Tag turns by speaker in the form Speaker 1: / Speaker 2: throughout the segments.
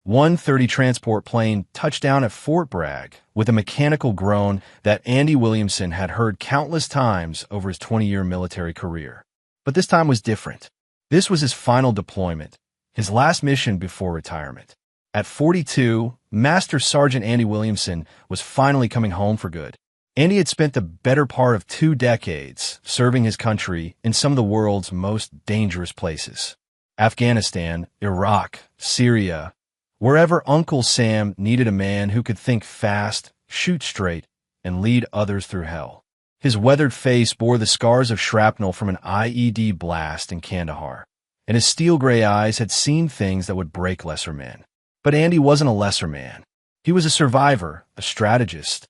Speaker 1: 1:30 transport plane touched down at Fort Bragg with a mechanical groan that Andy Williamson had heard countless times over his 20-year military career. But this time was different. This was his final deployment, his last mission before retirement. At 42, Master Sergeant Andy Williamson was finally coming home for good. Andy had spent the better part of 2 decades serving his country in some of the world's most dangerous places. Afghanistan, Iraq, Syria, wherever Uncle Sam needed a man who could think fast, shoot straight, and lead others through hell. His weathered face bore the scars of shrapnel from an IED blast in Kandahar, and his steel-gray eyes had seen things that would break lesser men. But Andy wasn't a lesser man. He was a survivor, a strategist,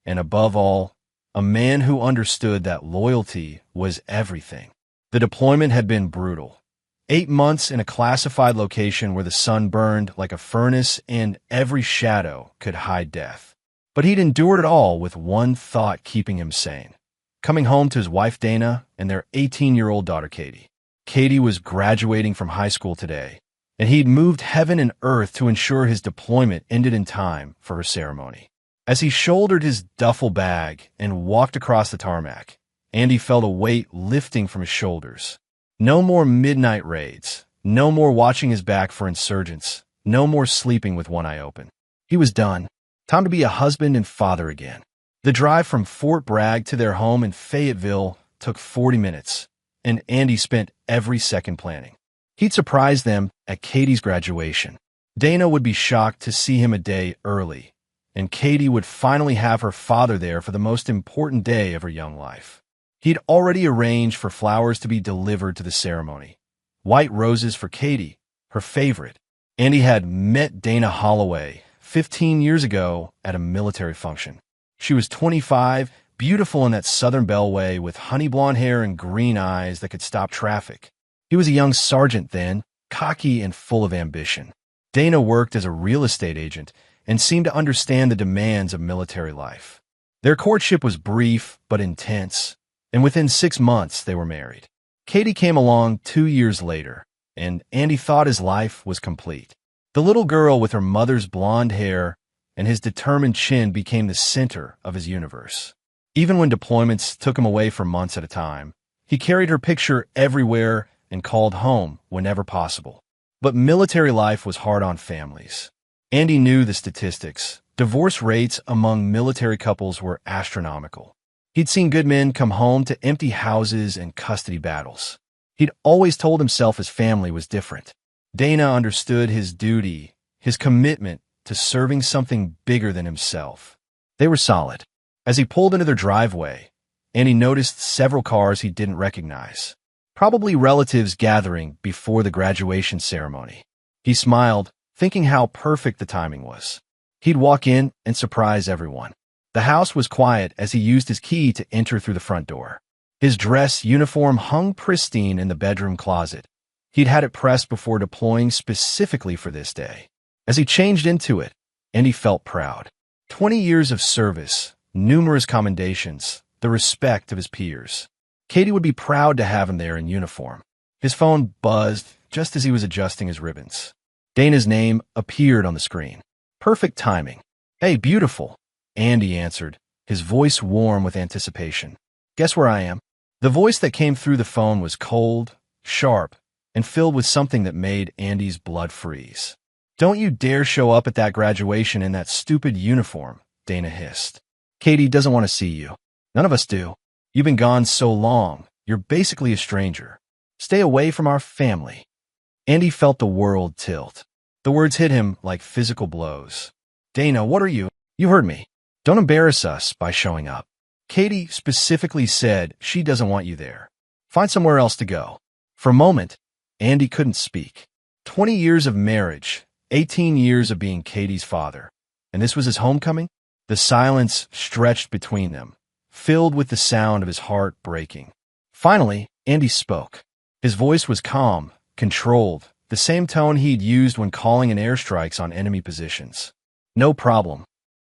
Speaker 1: and above all, a man who understood that loyalty was everything. The deployment had been brutal. 8 months in a classified location where the sun burned like a furnace and every shadow could hide death. But he'd endured it all with one thought keeping him sane: coming home to his wife Dana and their 18-year-old daughter Katie. Katie was graduating from high school today, and he'd moved heaven and earth to ensure his deployment ended in time for her ceremony. As he shouldered his duffel bag and walked across the tarmac, Andy felt a weight lifting from his shoulders. No more midnight raids, no more watching his back for insurgents, no more sleeping with one eye open. He was done. Time to be a husband and father again. The drive from Fort Bragg to their home in Fayetteville took 40 minutes, and Andy spent every second planning. He'd surprise them at Katie's graduation. Dana would be shocked to see him a day early, and Katie would finally have her father there for the most important day of her young life. He'd already arranged for flowers to be delivered to the ceremony. White roses for Katie, her favorite. Andy had met Dana Holloway 15 years ago at a military function. She was 25, beautiful in that Southern Belle way with honey blonde hair and green eyes that could stop traffic. He was a young sergeant then, cocky and full of ambition. Dana worked as a real estate agent and seemed to understand the demands of military life. Their courtship was brief but intense, and within 6 months they were married. Katie came along 2 years later, and Andy thought his life was complete. The little girl with her mother's blonde hair and his determined chin became the center of his universe. Even when deployments took him away for months at a time, he carried her picture everywhere and called home whenever possible. But military life was hard on families. Andy knew the statistics. Divorce rates among military couples were astronomical. He'd seen good men come home to empty houses and custody battles. He'd always told himself his family was different. Dana understood his duty, his commitment to serving something bigger than himself. They were solid. As he pulled into their driveway, Andy noticed several cars he didn't recognize, probably relatives gathering before the graduation ceremony. He smiled, thinking how perfect the timing was. He'd walk in and surprise everyone. The house was quiet as he used his key to enter through the front door. His dress uniform hung pristine in the bedroom closet. He'd had it pressed before deploying specifically for this day. As he changed into it, Andy felt proud. 20 years of service, numerous commendations, the respect of his peers. Katie would be proud to have him there in uniform. His phone buzzed just as he was adjusting his ribbons. Dana's name appeared on the screen. Perfect timing. "Hey, beautiful," Andy answered, his voice warm with anticipation. "Guess where I am?" The voice that came through the phone was cold, sharp, and filled with something that made Andy's blood freeze. "Don't you dare show up at that graduation in that stupid uniform," Dana hissed. "Katie doesn't want to see you. None of us do. You've been gone so long, you're basically a stranger. Stay away from our family." Andy felt the world tilt. The words hit him like physical blows. "Dana, what are you? You heard me. Don't embarrass us by showing up. Katie specifically said she doesn't want you there. Find somewhere else to go." For a moment, Andy couldn't speak. 20 years of marriage, 18 years of being Katie's father, and this was his homecoming? The silence stretched between them, filled with the sound of his heart breaking. Finally, Andy spoke. His voice was calm, controlled, the same tone he'd used when calling in airstrikes on enemy positions. "No problem."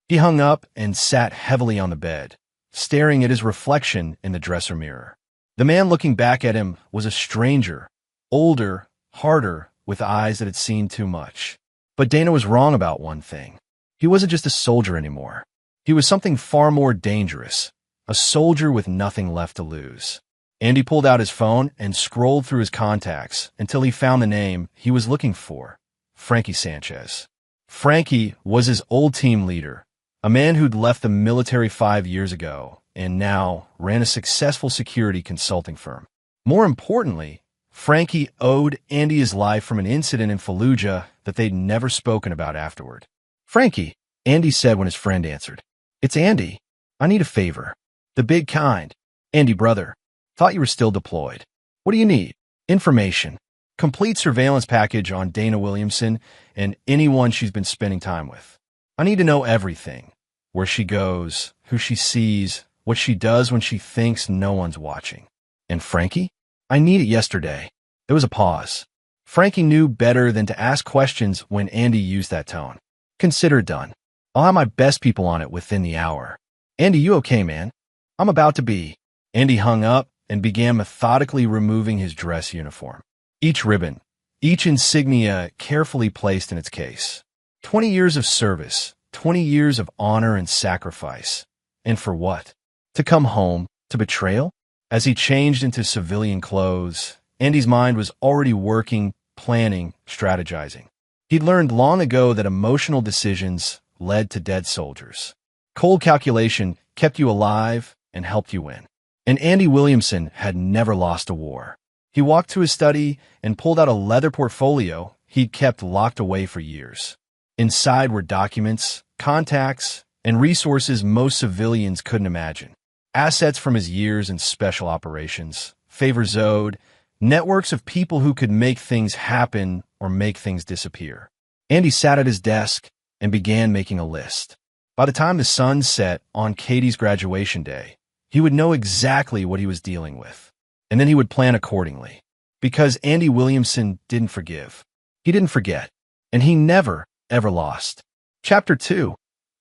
Speaker 1: He hung up and sat heavily on the bed, staring at his reflection in the dresser mirror. The man looking back at him was a stranger, older, harder, with eyes that had seen too much. But Dana was wrong about one thing. He wasn't just a soldier anymore. He was something far more dangerous, a soldier with nothing left to lose. Andy pulled out his phone and scrolled through his contacts until he found the name he was looking for, Frankie Sanchez. Frankie was his old team leader, a man who'd left the military 5 years ago and now ran a successful security consulting firm. More importantly, Frankie owed Andy his life from an incident in Fallujah that they'd never spoken about afterward. "Frankie," Andy said when his friend answered. "It's Andy. I need a favor. The big kind. Andy, brother. Thought you were still deployed. What do you need?" "Information. Complete surveillance package on Dana Williamson and anyone she's been spending time with. I need to know everything. Where she goes, who she sees, what she does when she thinks no one's watching." "And Frankie?" "I need it yesterday." There was a pause. Frankie knew better than to ask questions when Andy used that tone. "Consider it done. I'll have my best people on it within the hour." "Andy, you okay, man?" "I'm about to be." Andy hung up and began methodically removing his dress uniform. Each ribbon, each insignia carefully placed in its case. 20 years of service, 20 years of honor and sacrifice. And for what? To come home to betrayal? As he changed into civilian clothes, Andy's mind was already working, planning, strategizing. He'd learned long ago that emotional decisions led to dead soldiers. Cold calculation kept you alive and helped you win. And Andy Williamson had never lost a war. He walked to his study and pulled out a leather portfolio he'd kept locked away for years. Inside were documents, contacts, and resources most civilians couldn't imagine. Assets from his years in special operations, favors owed, networks of people who could make things happen or make things disappear. Andy sat at his desk and began making a list. By the time the sun set on Katie's graduation day, he would know exactly what he was dealing with, and then he would plan accordingly. Because Andy Williamson didn't forgive. He didn't forget, and he never, ever lost. Chapter 2.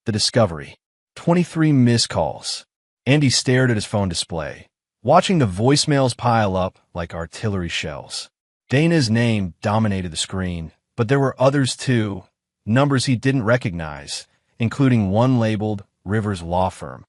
Speaker 1: The Discovery. 23 missed calls. Andy stared at his phone display, watching the voicemails pile up like artillery shells. Dana's name dominated the screen, but there were others too, numbers he didn't recognize, including one labeled Rivers Law Firm.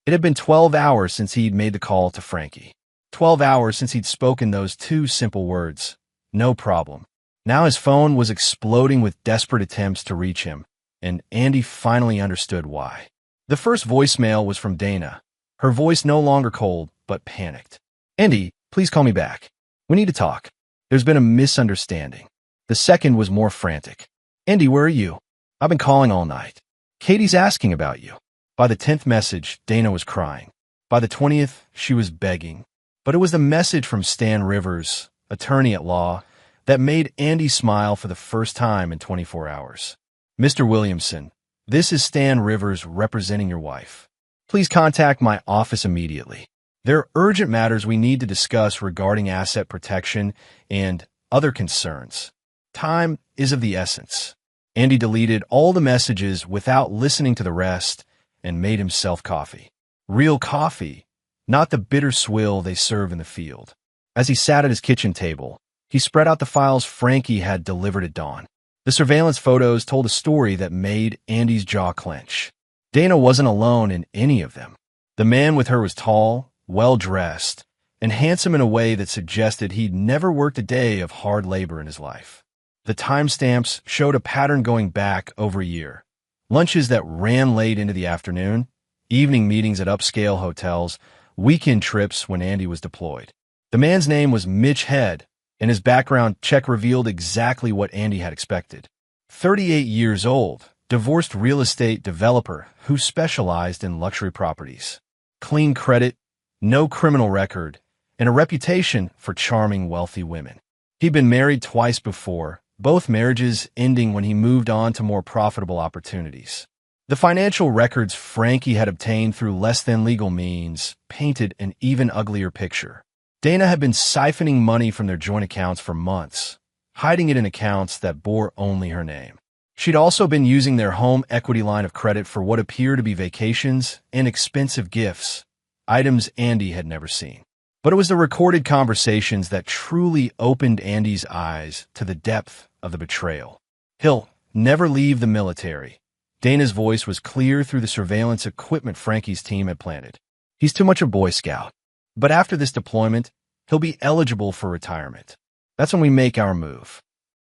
Speaker 1: It had been 12 hours since he'd made the call to Frankie. 12 hours since he'd spoken those two simple words, "No problem." Now his phone was exploding with desperate attempts to reach him, and Andy finally understood why. The first voicemail was from Dana, her voice no longer cold, but panicked. "Andy, please call me back. We need to talk. There's been a misunderstanding." The second was more frantic. "Andy, where are you? I've been calling all night. Katie's asking about you." By the 10th message, Dana was crying. By the 20th, she was begging. But it was the message from Stan Rivers, attorney at law, that made Andy smile for the first time in 24 hours. "Mr. Williamson, this is Stan Rivers representing your wife. Please contact my office immediately. There are urgent matters we need to discuss regarding asset protection and other concerns. Time is of the essence." Andy deleted all the messages without listening to the rest and made himself coffee. Real coffee, not the bitter swill they serve in the field. As he sat at his kitchen table, he spread out the files Frankie had delivered at dawn. The surveillance photos told a story that made Andy's jaw clench. Dana wasn't alone in any of them. The man with her was tall, well-dressed, and handsome in a way that suggested he'd never worked a day of hard labor in his life. The timestamps showed a pattern going back over a year. Lunches that ran late into the afternoon, evening meetings at upscale hotels, weekend trips when Andy was deployed. The man's name was Mitch Head, and his background check revealed exactly what Andy had expected. 38 years old, divorced real estate developer who specialized in luxury properties. Clean credit, no criminal record, and a reputation for charming wealthy women. He'd been married twice before, both marriages ending when he moved on to more profitable opportunities. The financial records Frankie had obtained through less than legal means painted an even uglier picture. Dana had been siphoning money from their joint accounts for months, hiding it in accounts that bore only her name. She'd also been using their home equity line of credit for what appeared to be vacations and expensive gifts, items Andy had never seen. But it was the recorded conversations that truly opened Andy's eyes to the depth of the betrayal. never leave the military. Dana's voice was clear through the surveillance equipment Frankie's team had planted. He's too much a Boy Scout. But after this deployment, he'll be eligible for retirement. That's when we make our move.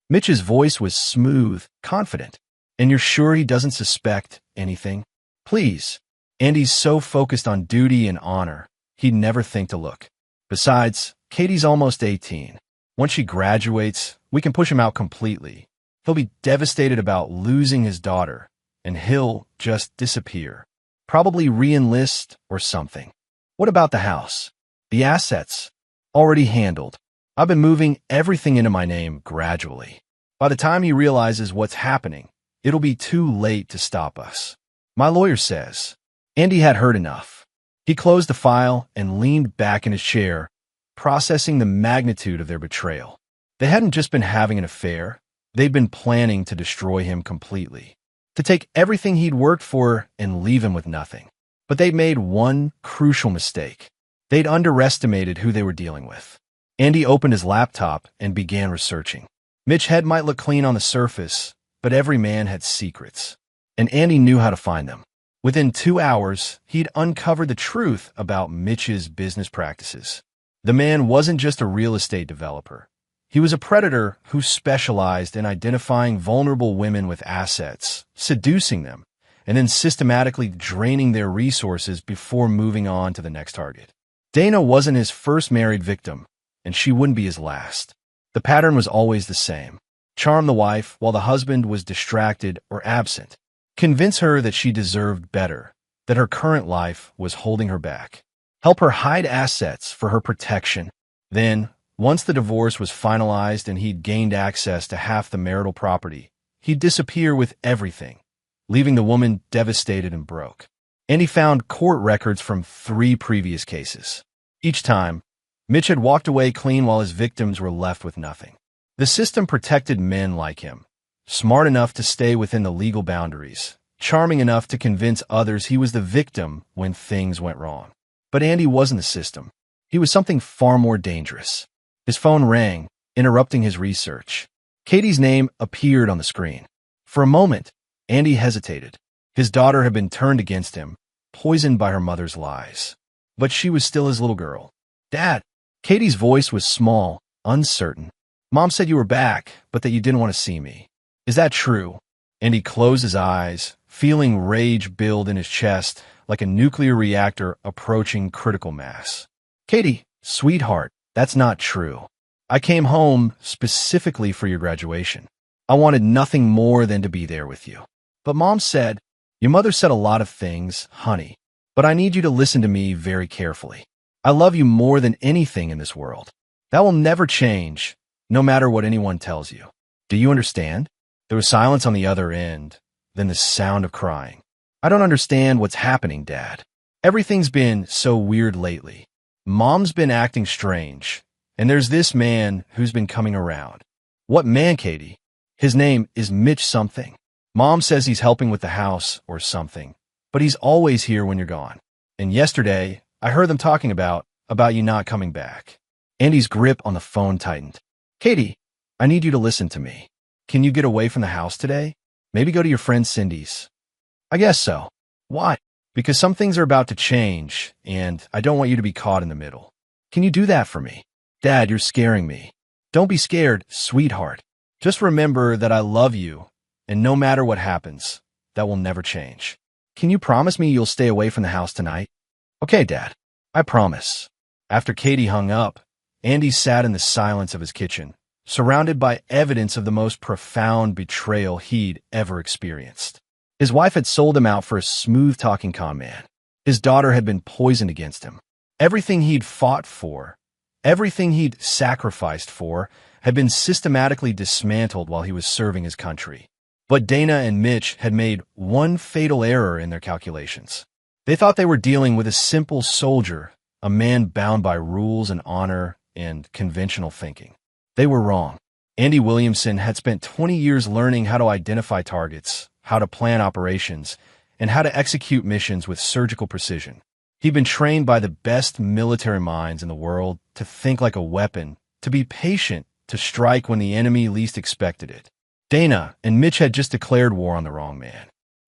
Speaker 1: Mitch's voice was smooth, confident. And you're sure he doesn't suspect anything? Please. Andy's so focused on duty and honor, he'd never think to look. Besides, Katie's almost 18. Once she graduates, we can push him out completely. He'll be devastated about losing his daughter, and he'll just disappear. Probably re-enlist or something. What about the house? The assets? Already handled. I've been moving everything into my name gradually. By the time he realizes what's happening, it'll be too late to stop us. My lawyer says. Andy had heard enough. He closed the file and leaned back in his chair, processing the magnitude of their betrayal. They hadn't just been having an affair. They'd been planning to destroy him completely. To take everything he'd worked for and leave him with nothing. But they'd made one crucial mistake. They'd underestimated who they were dealing with. Andy opened his laptop and began researching. Mitch's head might look clean on the surface, but every man had secrets. And Andy knew how to find them. Within 2 hours, he'd uncovered the truth about Mitch's business practices. The man wasn't just a real estate developer. He was a predator who specialized in identifying vulnerable women with assets, seducing them, and then systematically draining their resources before moving on to the next target. Dana wasn't his first married victim, and she wouldn't be his last. The pattern was always the same. Charm the wife while the husband was distracted or absent. Convince her that she deserved better, that her current life was holding her back. Help her hide assets for her protection. Then, once the divorce was finalized and he'd gained access to half the marital property, he'd disappear with everything, leaving the woman devastated and broke. And he found court records from 3 previous cases. Each time, Mitch had walked away clean while his victims were left with nothing. The system protected men like him, smart enough to stay within the legal boundaries, charming enough to convince others he was the victim when things went wrong. But Andy wasn't the system. He was something far more dangerous. His phone rang, interrupting his research. Katie's name appeared on the screen. For a moment, Andy hesitated. His daughter had been turned against him, poisoned by her mother's lies. But she was still his little girl. Dad. Katie's voice was small, uncertain. Mom said you were back, but that you didn't want to see me. Is that true? And he closed his eyes, feeling rage build in his chest like a nuclear reactor approaching critical mass. Katie, sweetheart, that's not true. I came home specifically for your graduation. I wanted nothing more than to be there with you. But Mom said, your mother said a lot of things, honey, but I need you to listen to me very carefully. I love you more than anything in this world. That will never change, no matter what anyone tells you. Do you understand? There was silence on the other end, then the sound of crying. I don't understand what's happening, Dad. Everything's been so weird lately. Mom's been acting strange, and there's this man who's been coming around. What man, Katie? His name is Mitch something. Mom says he's helping with the house or something, but he's always here when you're gone. And yesterday, I heard them talking about you not coming back. Andy's grip on the phone tightened. Katie, I need you to listen to me. Can you get away from the house today? Maybe go to your friend Cindy's. I guess so. Why? Because some things are about to change, and I don't want you to be caught in the middle. Can you do that for me? Dad, you're scaring me. Don't be scared, sweetheart. Just remember that I love you, and no matter what happens, that will never change. Can you promise me you'll stay away from the house tonight? Okay, Dad. I promise. After Katie hung up, Andy sat in the silence of his kitchen, surrounded by evidence of the most profound betrayal he'd ever experienced. His wife had sold him out for a smooth-talking con man. His daughter had been poisoned against him. Everything he'd fought for, everything he'd sacrificed for, had been systematically dismantled while he was serving his country. But Dana and Mitch had made one fatal error in their calculations. They thought they were dealing with a simple soldier, a man bound by rules and honor and conventional thinking. They were wrong. Andy Williamson had spent 20 years learning how to identify targets, how to plan operations, and how to execute missions with surgical precision. He'd been trained by the best military minds in the world to think like a weapon, to be patient, to strike when the enemy least expected it. Dana and Mitch had just declared war on the wrong man.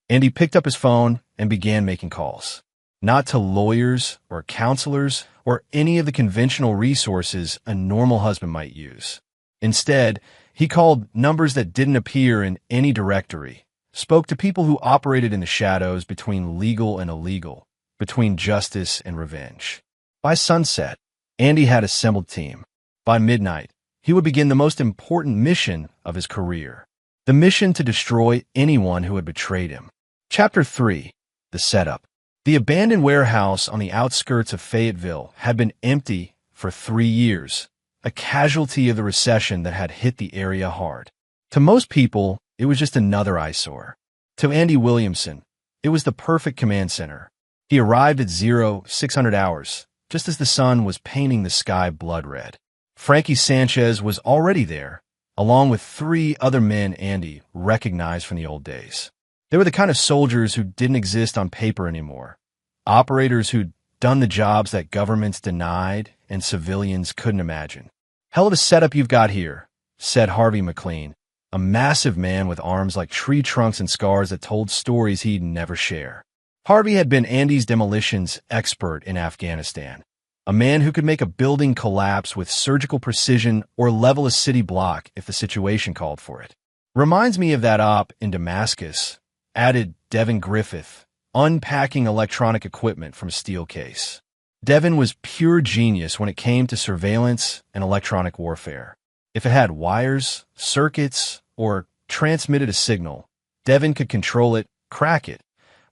Speaker 1: Andy picked up his phone and began making calls. Not to lawyers or counselors or any of the conventional resources a normal husband might use. Instead, he called numbers that didn't appear in any directory, spoke to people who operated in the shadows between legal and illegal, between justice and revenge. By sunset, Andy had assembled a team. By midnight, he would begin the most important mission of his career, the mission to destroy anyone who had betrayed him. Chapter 3. The Setup. The abandoned warehouse on the outskirts of Fayetteville had been empty for 3 years, a casualty of the recession that had hit the area hard. To most people, it was just another eyesore. To Andy Williamson, it was the perfect command center. He arrived at 0600 hours, just as the sun was painting the sky blood red. Frankie Sanchez was already there, along with 3 other men Andy recognized from the old days. They were the kind of soldiers who didn't exist on paper anymore, operators who'd done the jobs that governments denied and civilians couldn't imagine. "Hell of a setup you've got here," said Harvey McLean, a massive man with arms like tree trunks and scars that told stories he'd never share. Harvey had been Andy's demolitions expert in Afghanistan, a man who could make a building collapse with surgical precision or level a city block if the situation called for it. "Reminds me of that op in Damascus," added Devin Griffith, unpacking electronic equipment from a steel case. Devin was pure genius when it came to surveillance and electronic warfare. If it had wires, circuits, or transmitted a signal, Devin could control it, crack it,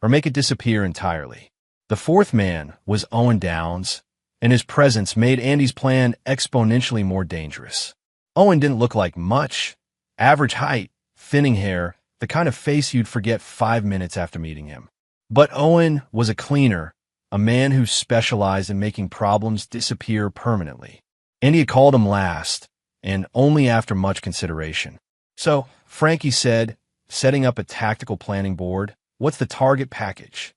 Speaker 1: or make it disappear entirely. The fourth man was Owen Downs, and his presence made Andy's plan exponentially more dangerous. Owen didn't look like much. Average height, thinning hair, the kind of face you'd forget 5 minutes after meeting him. But Owen was a cleaner, a man who specialized in making problems disappear permanently. Andy had called him last, and only after much consideration. "So," Frankie said, setting up a tactical planning board, "what's the target package?"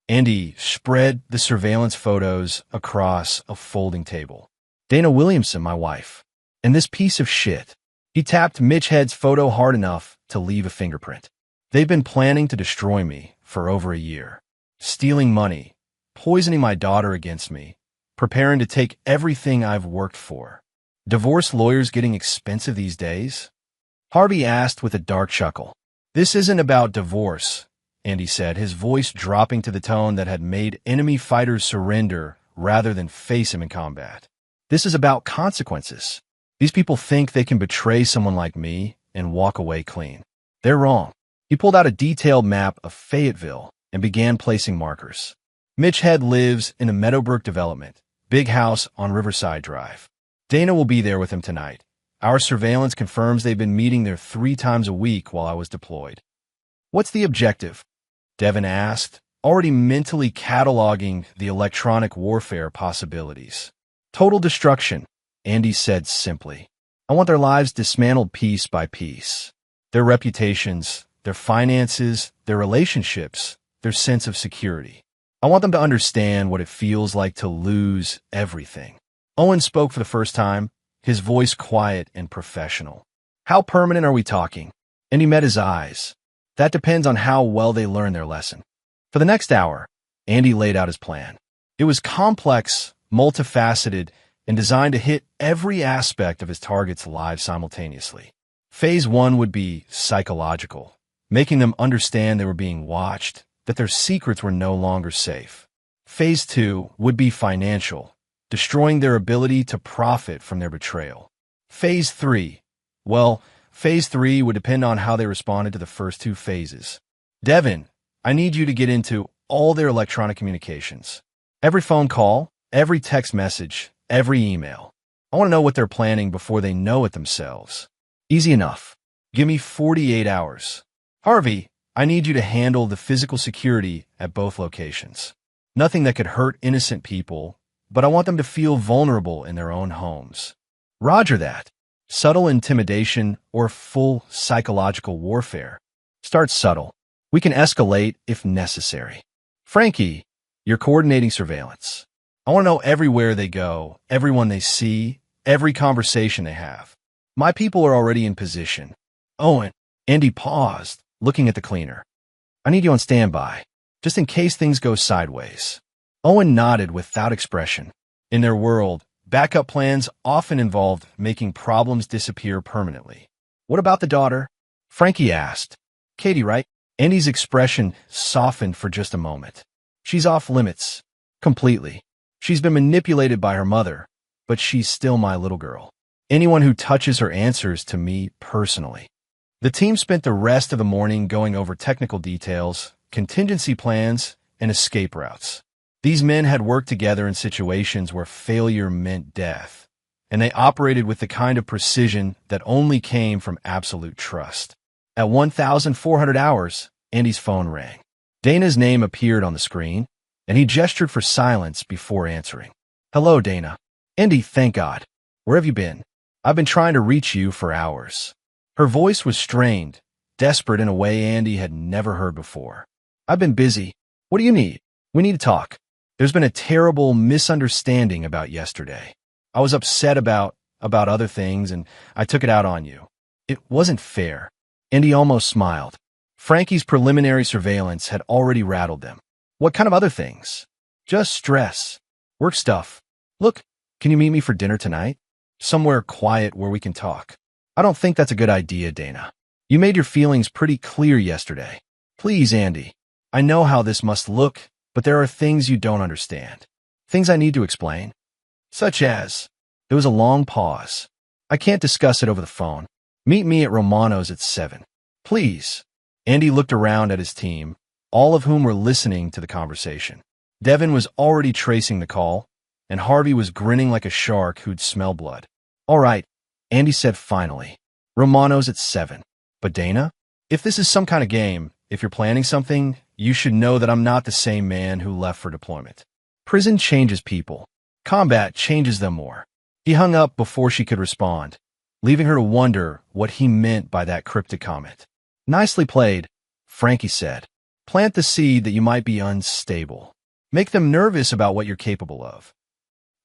Speaker 1: Andy spread the surveillance photos across a folding table. "Dana Williamson, my wife. And this piece of shit." He tapped Mitch Head's photo hard enough to leave a fingerprint. "They've been planning to destroy me for over a year. Stealing money, poisoning my daughter against me, preparing to take everything I've worked for. Divorce lawyers getting expensive these days?" Harvey asked with a dark chuckle. "This isn't about divorce," Andy said, his voice dropping to the tone that had made enemy fighters surrender rather than face him in combat. "This is about consequences. These people think they can betray someone like me and walk away clean. They're wrong." He pulled out a detailed map of Fayetteville and began placing markers. "Mitch Head lives in a Meadowbrook development, big house on Riverside Drive. Dana will be there with him tonight. Our surveillance confirms they've been meeting there 3 times a week while I was deployed." "What's the objective?" Devin asked, already mentally cataloging the electronic warfare possibilities. "Total destruction," Andy said simply. "I want their lives dismantled piece by piece. Their reputations, their finances, their relationships, their sense of security. I want them to understand what it feels like to lose everything." Owen spoke for the first time, his voice quiet and professional. "How permanent are we talking?" And he met his eyes. "That depends on how well they learn their lesson." For the next hour, Andy laid out his plan. It was complex, multifaceted, and designed to hit every aspect of his target's lives simultaneously. Phase 1 would be psychological, making them understand they were being watched, that their secrets were no longer safe. Phase 2 would be financial, destroying their ability to profit from their betrayal. Phase 3, well, Phase 3 would depend on how they responded to the first 2 phases. "Devin, I need you to get into all their electronic communications. Every phone call, every text message, every email. I want to know what they're planning before they know it themselves." "Easy enough. Give me 48 hours. "Harvey, I need you to handle the physical security at both locations. Nothing that could hurt innocent people, but I want them to feel vulnerable in their own homes." "Roger that." Subtle intimidation or full psychological warfare? Start subtle. We can escalate if necessary. "Frankie, you're coordinating surveillance. I want to know everywhere they go, everyone they see, every conversation they have. My people are already in position." "Owen," Andy paused, looking at the cleaner. I need you on standby, just in case things go sideways. Owen nodded without expression. In their world, backup plans often involved making problems disappear permanently. What about the daughter? Frankie asked. Katie, right? Andy's expression softened for just a moment. She's off limits. Completely. She's been manipulated by her mother, but she's still my little girl. Anyone who touches her answers to me personally. The team spent the rest of the morning going over technical details, contingency plans, and escape routes. These men had worked together in situations where failure meant death, and they operated with the kind of precision that only came from absolute trust. At 1,400 hours, Andy's phone rang. Dana's name appeared on the screen, and he gestured for silence before answering. Hello, Dana. Andy, thank God. Where have you been? I've been trying to reach you for hours. Her voice was strained, desperate in a way Andy had never heard before. I've been busy. What do you need? We need to talk. There's been a terrible misunderstanding about yesterday. I was upset about other things, and I took it out on you. It wasn't fair. Andy almost smiled. Frankie's preliminary surveillance had already rattled them. What kind of other things? Just stress. Work stuff. Look, can you meet me for dinner tonight? Somewhere quiet where we can talk. I don't think that's a good idea, Dana. You made your feelings pretty clear yesterday. Please, Andy. I know how this must look, but there are things you don't understand. Things I need to explain. Such as, there was a long pause. I can't discuss it over the phone. Meet me at Romano's at 7. Please. Andy looked around at his team, all of whom were listening to the conversation. Devin was already tracing the call, and Harvey was grinning like a shark who'd smell blood. All right, Andy said finally. Romano's at 7. But Dana, if this is some kind of game, if you're planning something, you should know that I'm not the same man who left for deployment. Prison changes people. Combat changes them more. He hung up before she could respond, leaving her to wonder what he meant by that cryptic comment. Nicely played, Frankie said. Plant the seed that you might be unstable. Make them nervous about what you're capable of.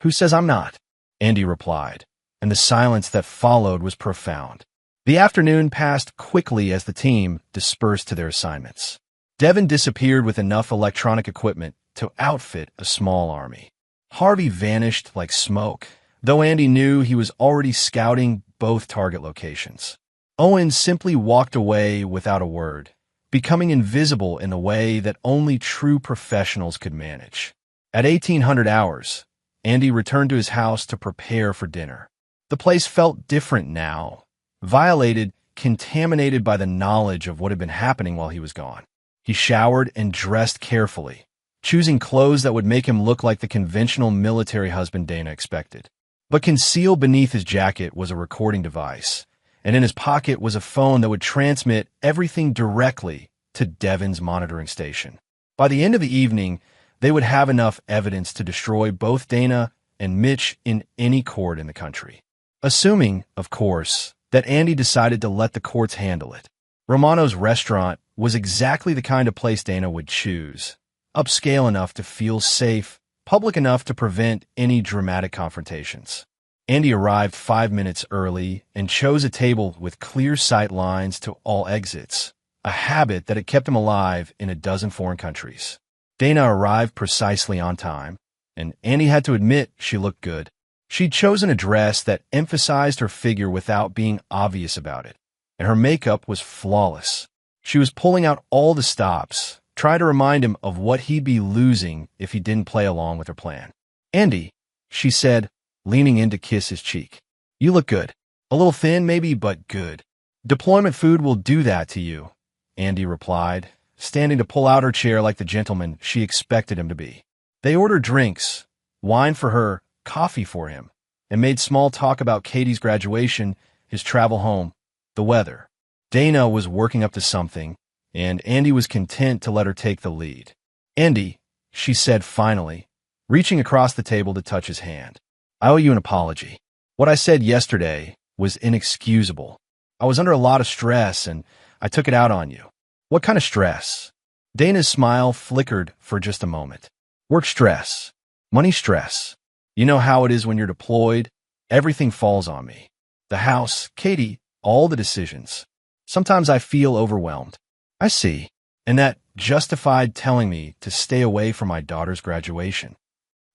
Speaker 1: Who says I'm not? Andy replied, and the silence that followed was profound. The afternoon passed quickly as the team dispersed to their assignments. Devin disappeared with enough electronic equipment to outfit a small army. Harvey vanished like smoke, though Andy knew he was already scouting both target locations. Owen simply walked away without a word, becoming invisible in a way that only true professionals could manage. At 1800 hours, Andy returned to his house to prepare for dinner. The place felt different now, violated, contaminated by the knowledge of what had been happening while he was gone. He showered and dressed carefully, choosing clothes that would make him look like the conventional military husband Dana expected. But concealed beneath his jacket was a recording device, and in his pocket was a phone that would transmit everything directly to Devin's monitoring station. By the end of the evening, they would have enough evidence to destroy both Dana and Mitch in any court in the country. Assuming, of course, that Andy decided to let the courts handle it. Romano's restaurant was exactly the kind of place Dana would choose, upscale enough to feel safe, public enough to prevent any dramatic confrontations. Andy arrived 5 minutes early and chose a table with clear sight lines to all exits, a habit that had kept him alive in a dozen foreign countries. Dana arrived precisely on time, and Andy had to admit she looked good. She'd chosen a dress that emphasized her figure without being obvious about it, and her makeup was flawless. She was pulling out all the stops, trying to remind him of what he'd be losing if he didn't play along with her plan. Andy, she said, leaning in to kiss his cheek. You look good. A little thin, maybe, but good. Deployment food will do that to you, Andy replied, standing to pull out her chair like the gentleman she expected him to be. They ordered drinks, wine for her, coffee for him, and made small talk about Katie's graduation, his travel home, the weather. Dana was working up to something, and Andy was content to let her take the lead. Andy, she said finally, reaching across the table to touch his hand. I owe you an apology. What I said yesterday was inexcusable. I was under a lot of stress, and I took it out on you. What kind of stress? Dana's smile flickered for just a moment. Work stress. Money stress. You know how it is when you're deployed. Everything falls on me. The house, Katie, all the decisions. Sometimes I feel overwhelmed. I see. And that justified telling me to stay away from my daughter's graduation.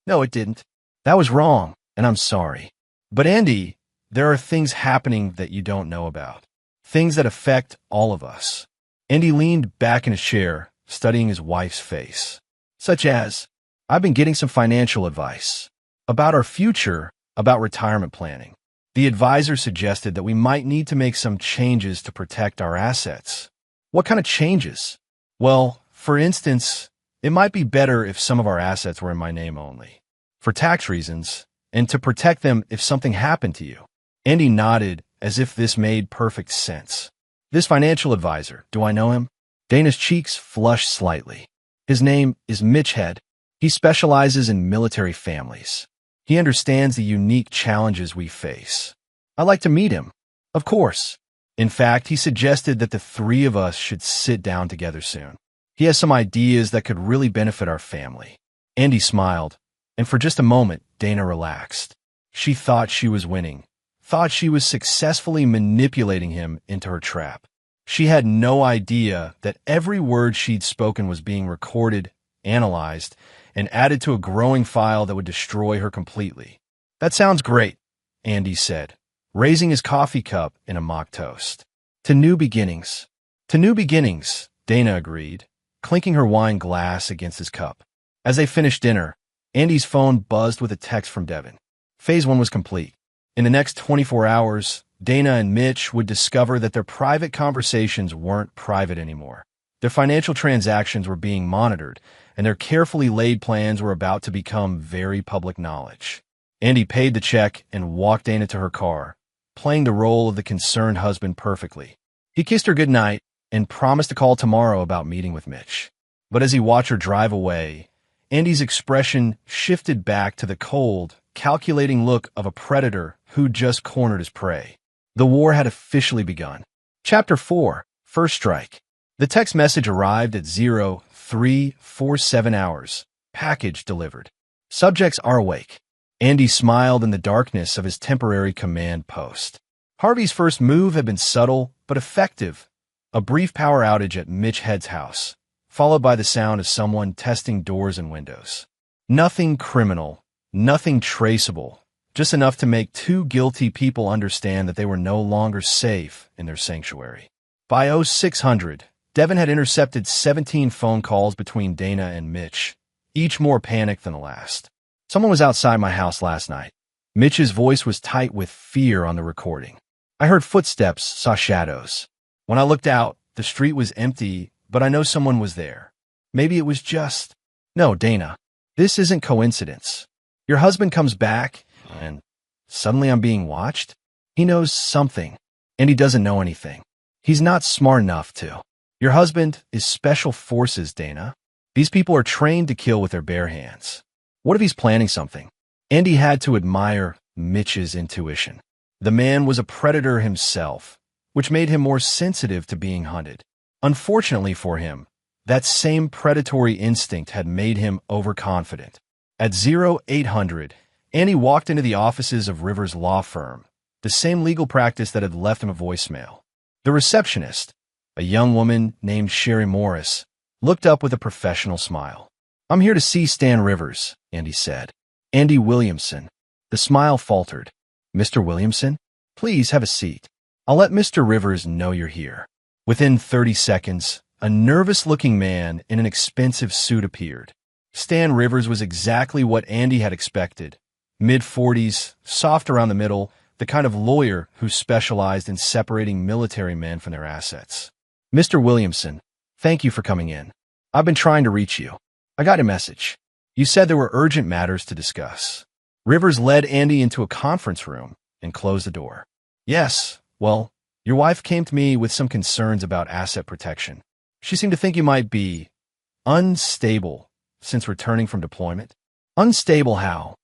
Speaker 1: No, it didn't. That was wrong, and I'm sorry. But Andy, there are things happening that you don't know about. Things that affect all of us. Andy leaned back in his chair, studying his wife's face. Such as, I've been getting some financial advice. About our future, about retirement planning. The advisor suggested that we might need to make some changes to protect our assets. What kind of changes? Well, for instance, it might be better if some of our assets were in my name only. For tax reasons, and to protect them if something happened to you. Andy nodded as if this made perfect sense. This financial advisor, do I know him? Dana's cheeks flushed slightly. His name is Mitch Head. He specializes in military families. He understands the unique challenges we face. I'd like to meet him. Of course. In fact, he suggested that the three of us should sit down together soon. He has some ideas that could really benefit our family. Andy smiled, and for just a moment, Dana relaxed. She thought she was winning, thought she was successfully manipulating him into her trap. She had no idea that every word she'd spoken was being recorded, analyzed, and added to a growing file that would destroy her completely. That sounds great, Andy said, raising his coffee cup in a mock toast. To new beginnings. To new beginnings, Dana agreed, clinking her wine glass against his cup. As they finished dinner, Andy's phone buzzed with a text from Devin. Phase 1 was complete. In the next 24 hours, Dana and Mitch would discover that their private conversations weren't private anymore. Their financial transactions were being monitored, and their carefully laid plans were about to become very public knowledge. Andy paid the check and walked Dana to her car, playing the role of the concerned husband perfectly. He kissed her goodnight and promised to call tomorrow about meeting with Mitch. But as he watched her drive away, Andy's expression shifted back to the cold, calculating look of a predator who'd just cornered his prey. The war had officially begun. Chapter 4, First Strike. The text message arrived at 0347 hours. Package delivered. Subjects are awake. Andy smiled in the darkness of his temporary command post. Harvey's first move had been subtle but effective. A brief power outage at Mitch Head's house, followed by the sound of someone testing doors and windows. Nothing criminal, nothing traceable, just enough to make two guilty people understand that they were no longer safe in their sanctuary. By 0600, Devin had intercepted 17 phone calls between Dana and Mitch, each more panicked than the last. Someone was outside my house last night. Mitch's voice was tight with fear on the recording. I heard footsteps, saw shadows. When I looked out, the street was empty, but I know someone was there. Maybe it was just... No, Dana, this isn't coincidence. Your husband comes back, and suddenly I'm being watched? He knows something, and he doesn't know anything. He's not smart enough to. Your husband is special forces, Dana. These people are trained to kill with their bare hands. What if he's planning something? Andy had to admire Mitch's intuition. The man was a predator himself, which made him more sensitive to being hunted. Unfortunately for him, that same predatory instinct had made him overconfident. At 0800, Andy walked into the offices of Rivers' law firm, the same legal practice that had left him a voicemail. The receptionist, a young woman named Sherry Morris, looked up with a professional smile. I'm here to see Stan Rivers, Andy said. Andy Williamson. The smile faltered. Mr. Williamson? Please have a seat. I'll let Mr. Rivers know you're here. Within 30 seconds, a nervous-looking man in an expensive suit appeared. Stan Rivers was exactly what Andy had expected. Mid-40s, soft around the middle, the kind of lawyer who specialized in separating military men from their assets. Mr. Williamson, thank you for coming in. I've been trying to reach you. I got a message. You said there were urgent matters to discuss. Rivers led Andy into a conference room and closed the door. Yes, well, your wife came to me with some concerns about asset protection. She seemed to think you might be unstable since returning from deployment. Unstable how?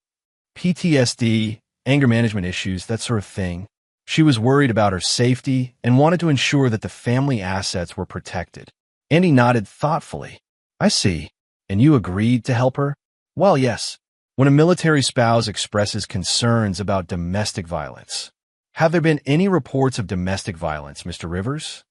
Speaker 1: PTSD, anger management issues, that sort of thing. She was worried about her safety and wanted to ensure that the family assets were protected. Andy nodded thoughtfully. I see. And you agreed to help her? Well, yes. When a military spouse expresses concerns about domestic violence. Have there been any reports of domestic violence, Mr. Rivers?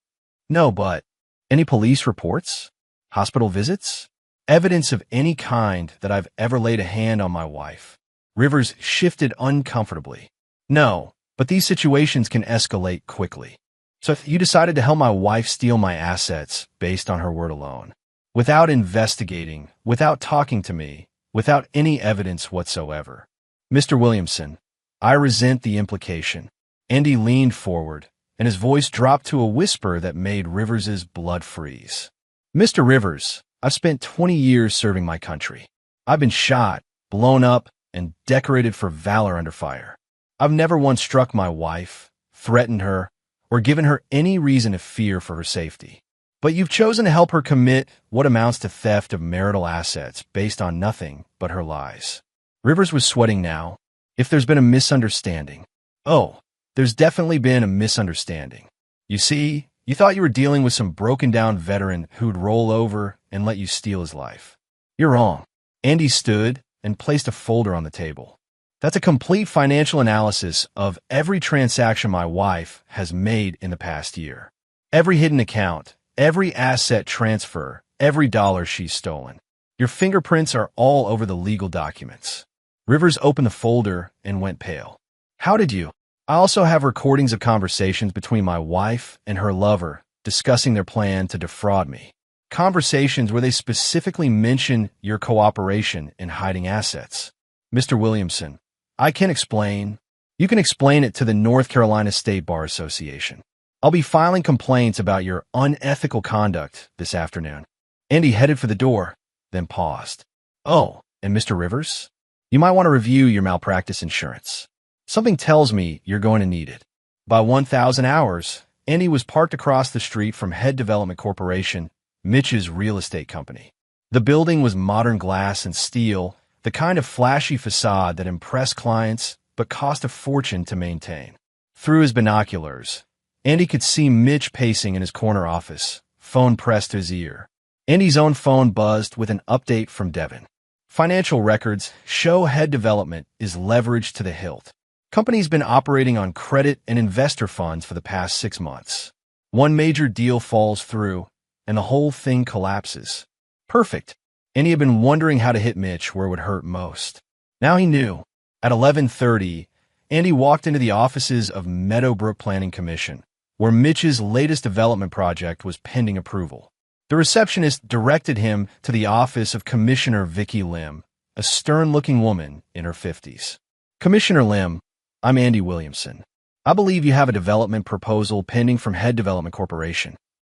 Speaker 1: No, but any police reports? Hospital visits? Evidence of any kind that I've ever laid a hand on my wife? Rivers shifted uncomfortably. No, but these situations can escalate quickly. So if you decided to help my wife steal my assets based on her word alone, without investigating, without talking to me, without any evidence whatsoever. Mr. Williamson, I resent the implication. Andy leaned forward, and his voice dropped to a whisper that made Rivers's blood freeze. Mr. Rivers, I've spent 20 years serving my country. I've been shot, blown up, and decorated for valor under fire. I've never once struck my wife, threatened her, or given her any reason to fear for her safety. But you've chosen to help her commit what amounts to theft of marital assets based on nothing but her lies. Rivers was sweating now. If there's been a misunderstanding. Oh, there's definitely been a misunderstanding. You see, you thought you were dealing with some broken-down veteran who'd roll over and let you steal his life. You're wrong. Andy stood and placed a folder on the table. That's a complete financial analysis of every transaction my wife has made in the past year. Every hidden account, every asset transfer, every dollar she's stolen. Your fingerprints are all over the legal documents. Rivers opened the folder and went pale. How did you? I also have recordings of conversations between my wife and her lover discussing their plan to defraud me. Conversations where they specifically mention your cooperation in hiding assets. Mr. Williamson, I can explain. You can explain it to the North Carolina State Bar Association. I'll be filing complaints about your unethical conduct this afternoon. Andy headed for the door, then paused. Oh, and Mr. Rivers? You might want to review your malpractice insurance. Something tells me you're going to need it. By 1,000 hours, Andy was parked across the street from Head Development Corporation, Mitch's real estate company. The building was modern glass and steel, the kind of flashy facade that impressed clients but cost a fortune to maintain. Through his binoculars, Andy could see Mitch pacing in his corner office, phone pressed to his ear. Andy's own phone buzzed with an update from Devin. Financial records show Head Development is leveraged to the hilt. Company's been operating on credit and investor funds for the past 6 months. One major deal falls through, and the whole thing collapses. Perfect. Andy had been wondering how to hit Mitch where it would hurt most. Now he knew. At 11:30, Andy walked into the offices of Meadowbrook Planning Commission, where Mitch's latest development project was pending approval. The receptionist directed him to the office of Commissioner Vicky Lim, a stern-looking woman in her 50s. Commissioner Lim, I'm Andy Williamson. I believe you have a development proposal pending from Head Development Corporation.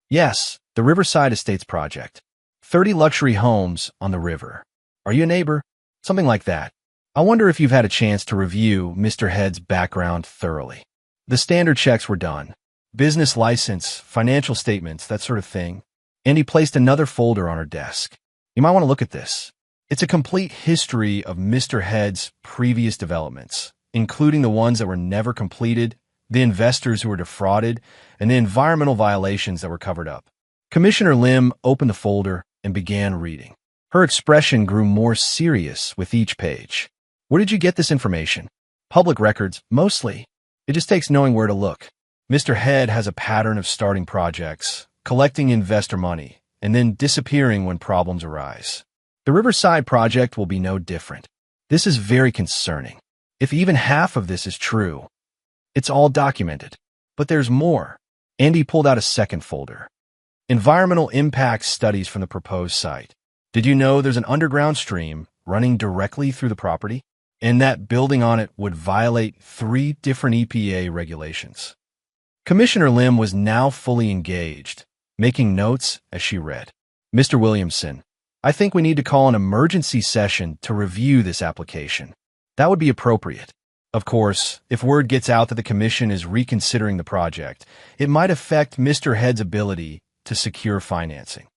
Speaker 1: Yes, the Riverside Estates project. 30 luxury homes on the river. Are you a neighbor? Something like that. I wonder if you've had a chance to review Mr. Head's background thoroughly. The standard checks were done. Business license, financial statements, that sort of thing. Andy placed another folder on her desk. You might want to look at this. It's a complete history of Mr. Head's previous developments, including the ones that were never completed, the investors who were defrauded, and the environmental violations that were covered up. Commissioner Lim opened the folder and began reading. Her expression grew more serious with each page. Where did you get this information? Public records, mostly. It just takes knowing where to look. Mr. Head has a pattern of starting projects, collecting investor money, and then disappearing when problems arise. The Riverside project will be no different. This is very concerning. If even half of this is true, it's all documented. But there's more. Andy pulled out a second folder. Environmental impact studies from the proposed site. Did you know there's an underground stream running directly through the property? And that building on it would violate 3 different EPA regulations. Commissioner Lim was now fully engaged, making notes as she read. Mr. Williamson, I think we need to call an emergency session to review this application. That would be appropriate. Of course, if word gets out that the commission is reconsidering the project, it might affect Mr. Head's ability to secure financing.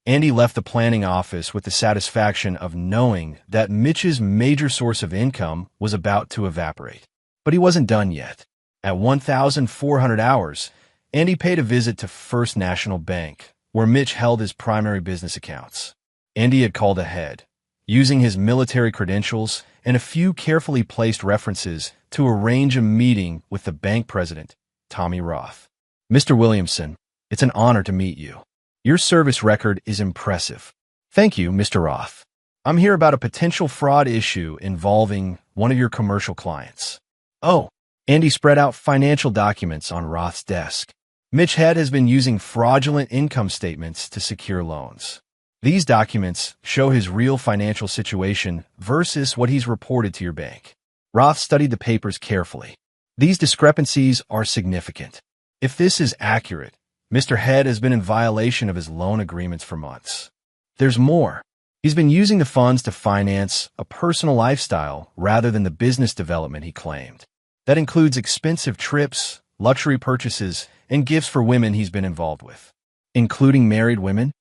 Speaker 1: Andy left the planning office with the satisfaction of knowing that Mitch's major source of income was about to evaporate. But he wasn't done yet. At 1,400 hours, Andy paid a visit to First National Bank, where Mitch held his primary business accounts. Andy had called ahead, using his military credentials and a few carefully placed references to arrange a meeting with the bank president, Tommy Roth. Mr. Williamson, It's an honor to meet you. Your service record is impressive. Thank you, Mr. Roth. I'm here about a potential fraud issue involving one of your commercial clients. Oh, Andy spread out financial documents on Roth's desk. Mitch Head has been using fraudulent income statements to secure loans. These documents show his real financial situation versus what he's reported to your bank. Roth studied the papers carefully. These discrepancies are significant. If this is accurate, Mr. Head has been in violation of his loan agreements for months. There's more. He's been using the funds to finance a personal lifestyle rather than the business development he claimed. That includes expensive trips, luxury purchases, and gifts for women he's been involved with. Including married women?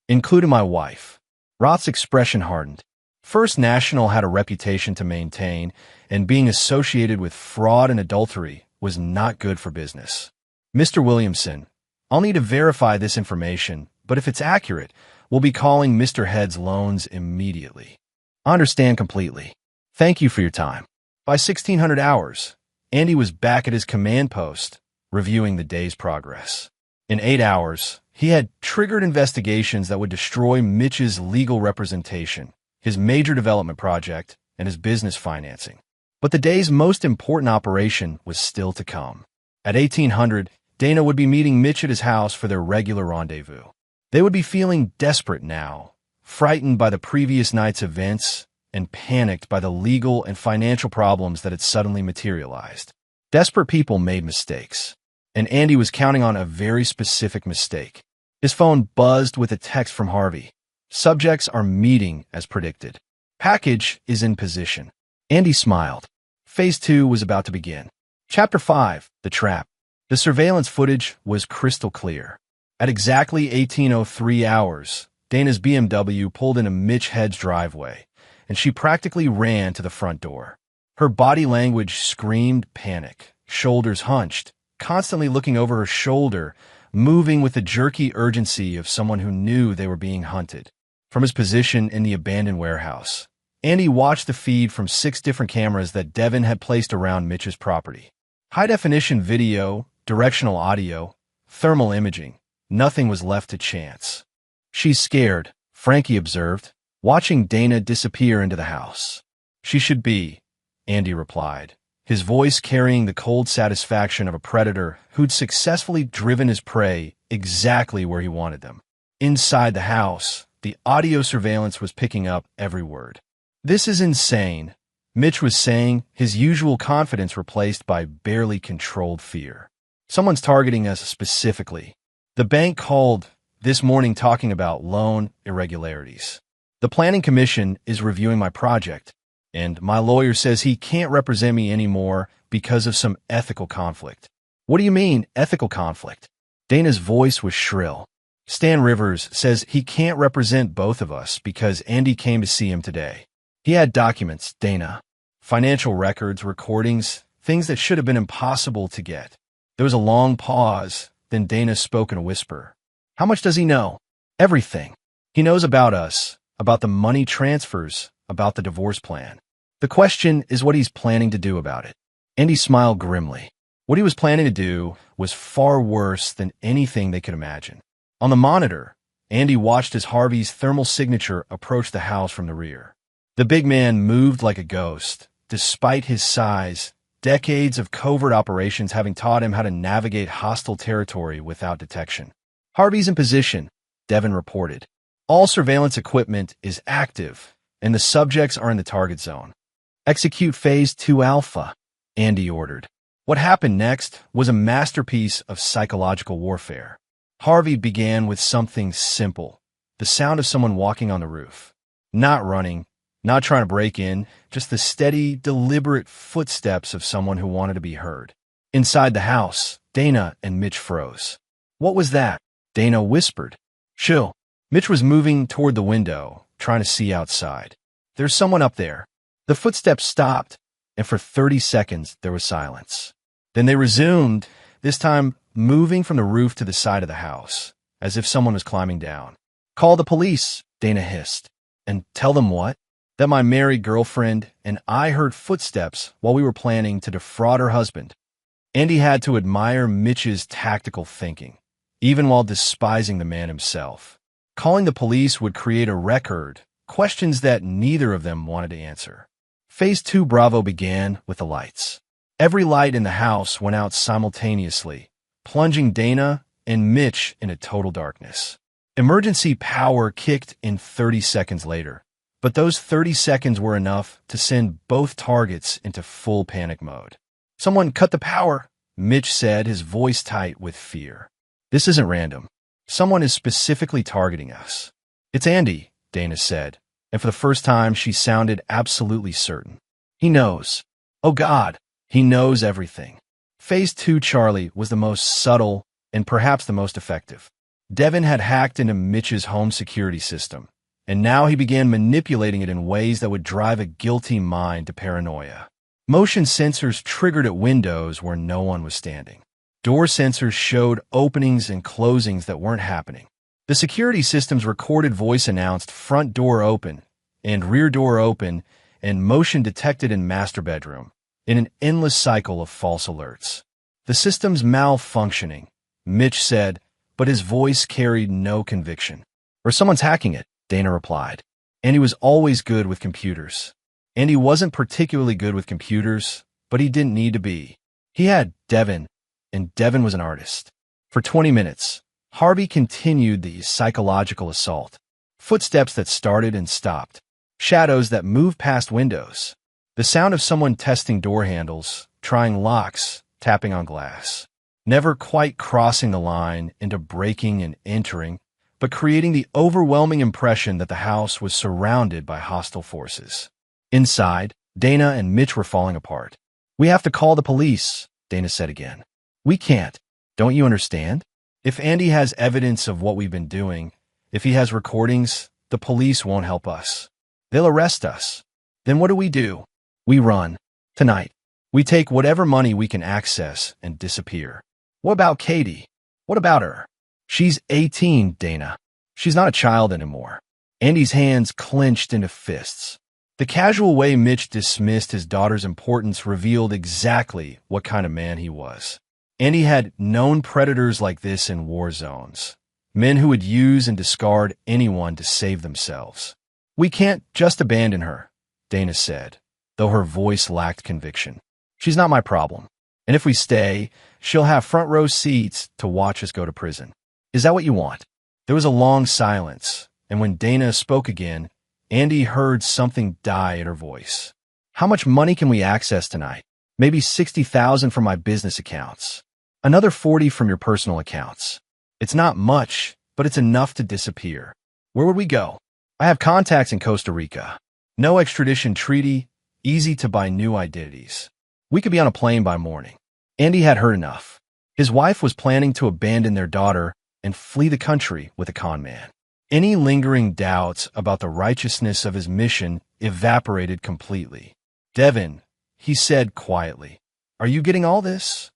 Speaker 1: Including my wife. Roth's expression hardened. First National had a reputation to maintain, and being associated with fraud and adultery was not good for business. Mr. Williamson, I'll need to verify this information, but if it's accurate, we'll be calling Mr. Head's loans immediately. I understand completely. Thank you for your time. By 1600 hours, Andy was back at his command post, reviewing the day's progress. In 8 hours, he had triggered investigations that would destroy Mitch's legal representation, his major development project, and his business financing. But the day's most important operation was still to come. At 1800, Dana would be meeting Mitch at his house for their regular rendezvous. They would be feeling desperate now, frightened by the previous night's events and panicked by the legal and financial problems that had suddenly materialized. Desperate people made mistakes, and Andy was counting on a very specific mistake. His phone buzzed with a text from Harvey. Subjects are meeting as predicted. Package is in position. Andy smiled. Phase 2 was about to begin. Chapter 5, The Trap. The surveillance footage was crystal clear. At exactly 1803 hours, Dana's BMW pulled into Mitch Head's driveway, and she practically ran to the front door. Her body language screamed panic, shoulders hunched, constantly looking over her shoulder, moving with the jerky urgency of someone who knew they were being hunted. From his position in the abandoned warehouse, Andy watched the feed from 6 different cameras that Devin had placed around Mitch's property. High-definition video, directional audio, thermal imaging. Nothing was left to chance. She's scared, Frankie observed, watching Dana disappear into the house. She should be, Andy replied, his voice carrying the cold satisfaction of a predator who'd successfully driven his prey exactly where he wanted them. Inside the house, the audio surveillance was picking up every word. This is insane, Mitch was saying, his usual confidence replaced by barely controlled fear. Someone's targeting us specifically. The bank called this morning talking about loan irregularities. The Planning Commission is reviewing my project, and my lawyer says he can't represent me anymore because of some ethical conflict. What do you mean, ethical conflict? Dana's voice was shrill. Stan Rivers says he can't represent both of us because Andy came to see him today. He had documents, Dana. Financial records, recordings, things that should have been impossible to get. There was a long pause, then Dana spoke in a whisper. How much does he know? Everything. He knows about us, about the money transfers, about the divorce plan. The question is what he's planning to do about it. Andy smiled grimly. What he was planning to do was far worse than anything they could imagine. On the monitor, Andy watched as Harvey's thermal signature approached the house from the rear. The big man moved like a ghost, despite his size, decades of covert operations having taught him how to navigate hostile territory without detection. Harvey's in position, Devin reported. All surveillance equipment is active, and the subjects are in the target zone. Execute Phase 2 Alpha, Andy ordered. What happened next was a masterpiece of psychological warfare. Harvey began with something simple, the sound of someone walking on the roof. Not running, not trying to break in, just the steady, deliberate footsteps of someone who wanted to be heard. Inside the house, Dana and Mitch froze. What was that? Dana whispered. Chill. Mitch was moving toward the window, trying to see outside. There's someone up there. The footsteps stopped, and for 30 seconds there was silence. Then they resumed, this time moving from the roof to the side of the house, as if someone was climbing down. Call the police, Dana hissed. And tell them what? That my married girlfriend and I heard footsteps while we were planning to defraud her husband. Andy had to admire Mitch's tactical thinking. even while despising the man himself. Calling the police would create a record, questions that neither of them wanted to answer. Phase 2 Bravo began with the lights. Every light in the house went out simultaneously, plunging Dana and Mitch into total darkness. Emergency power kicked in 30 seconds later, but those 30 seconds were enough to send both targets into full panic mode. "Someone cut the power," Mitch said, his voice tight with fear. "This isn't random. Someone is specifically targeting us." "It's Andy," Dana said, and for the first time she sounded absolutely certain. "He knows. Oh God, he knows everything." Phase 2 Charlie was the most subtle and perhaps the most effective. Devin had hacked into Mitch's home security system, and now he began manipulating it in ways that would drive a guilty mind to paranoia. Motion sensors triggered at windows where no one was standing. Door sensors showed openings and closings that weren't happening. The security systems recorded voice announced front door open and rear door open and motion detected in master bedroom, in an endless cycle of false alerts. "The system's malfunctioning," Mitch said, but his voice carried no conviction. "Or someone's hacking it," Dana replied. "And he was always good with computers." And he wasn't particularly good with computers, but he didn't need to be. He had Devin, and Devin was an artist. For 20 minutes, Harvey continued the psychological assault. Footsteps that started and stopped. Shadows that moved past windows. The sound of someone testing door handles, trying locks, tapping on glass. Never quite crossing the line into breaking and entering, but creating the overwhelming impression that the house was surrounded by hostile forces. Inside, Dana and Mitch were falling apart. "We have to call the police," Dana said again. "We can't. Don't you understand? If Andy has evidence of what we've been doing, if he has recordings, the police won't help us. They'll arrest us. Then what do? We run. Tonight. We take whatever money we can access and disappear." "What about Katie? What about her?" "She's 18, Dana. She's not a child anymore." Andy's hands clenched into fists. The casual way Mitch dismissed his daughter's importance revealed exactly what kind of man he was. Andy had known predators like this in war zones. Men who would use and discard anyone to save themselves. "We can't just abandon her," Dana said, though her voice lacked conviction. "She's not my problem. And if we stay, she'll have front row seats to watch us go to prison. Is that what you want?" There was a long silence, and when Dana spoke again, Andy heard something die in her voice. "How much money can we access tonight? Maybe 60,000 from my business accounts. Another 40 from your personal accounts. It's not much, but it's enough to disappear. Where would we go? I have contacts in Costa Rica. No extradition treaty, easy to buy new identities. We could be on a plane by morning." Andy had heard enough. His wife was planning to abandon their daughter and flee the country with a con man. Any lingering doubts about the righteousness of his mission evaporated completely. "Devin," he said quietly, "are you getting all this?"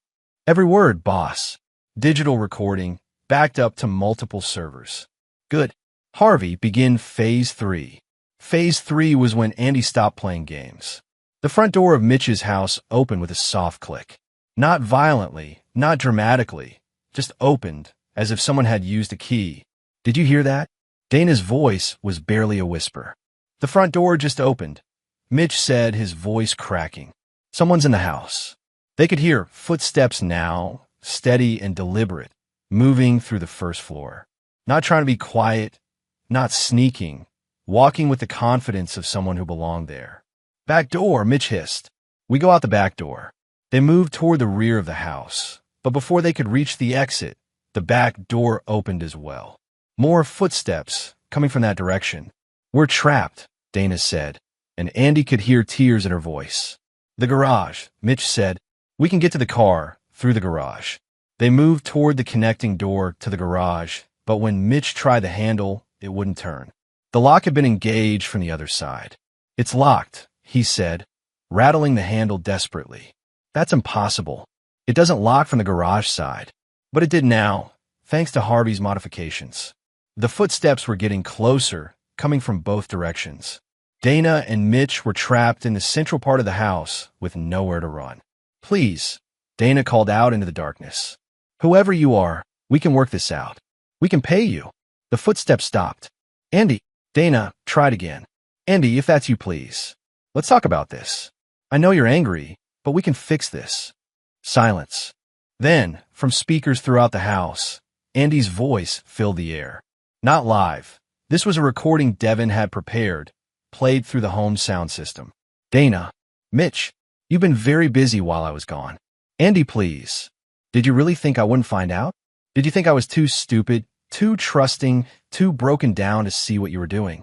Speaker 1: "Every word, boss. Digital recording, backed up to multiple servers." "Good." Harvey began Phase 3. Phase 3 was when Andy stopped playing games. The front door of Mitch's house opened with a soft click. Not violently, not dramatically, just opened, as if someone had used a key. "Did you hear that?" Dana's voice was barely a whisper. "The front door just opened," Mitch said, his voice cracking. "Someone's in the house." They could hear footsteps now, steady and deliberate, moving through the first floor. Not trying to be quiet, not sneaking, walking with the confidence of someone who belonged there. "Back door," Mitch hissed. "We go out the back door." They moved toward the rear of the house, but before they could reach the exit, the back door opened as well. More footsteps coming from that direction. "We're trapped," Dana said, and Andy could hear tears in her voice. "The garage," Mitch said. "We can get to the car through the garage." They moved toward the connecting door to the garage, but when Mitch tried the handle, it wouldn't turn. The lock had been engaged from the other side. "It's locked," he said, rattling the handle desperately. "That's impossible. It doesn't lock from the garage side." But it did now, thanks to Harvey's modifications. The footsteps were getting closer, coming from both directions. Dana and Mitch were trapped in the central part of the house with nowhere to run. "Please," Dana called out into the darkness. "Whoever you are, We can work this out. We can pay you. The footsteps stopped. Andy, Dana, tried again. Andy, if that's you, please. Let's talk about this. I know you're angry, but we can fix this. Silence. Then, from speakers throughout the house, Andy's voice filled the air. Not live. This was a recording Devin had prepared, played through the home sound system. Dana, Mitch, you've been very busy while I was gone. Andy, please. Did you really think I wouldn't find out? Did you think I was too stupid, too trusting, too broken down to see what you were doing?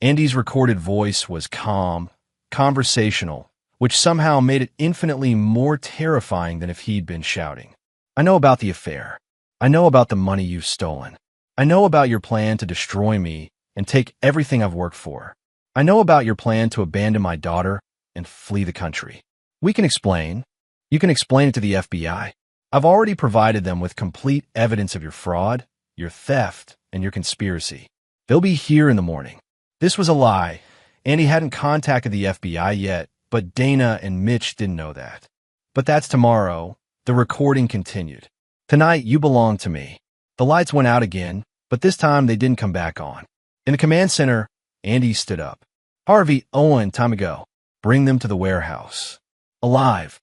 Speaker 1: Andy's recorded voice was calm, conversational, which somehow made it infinitely more terrifying than if he'd been shouting. I know about the affair. I know about the money you've stolen. I know about your plan to destroy me and take everything I've worked for. I know about your plan to abandon my daughter and flee the country. We can explain. You can explain it to the FBI. I've already provided them with complete evidence of your fraud, your theft, and your conspiracy. They'll be here in the morning. This was a lie. Andy hadn't contacted the FBI yet, but Dana and Mitch didn't know that. But that's tomorrow. The recording continued. Tonight, you belong to me. The lights went out again, but this time they didn't come back on. In the command center, Andy stood up. Harvey, Owen, time to go. Bring them to the warehouse. Alive.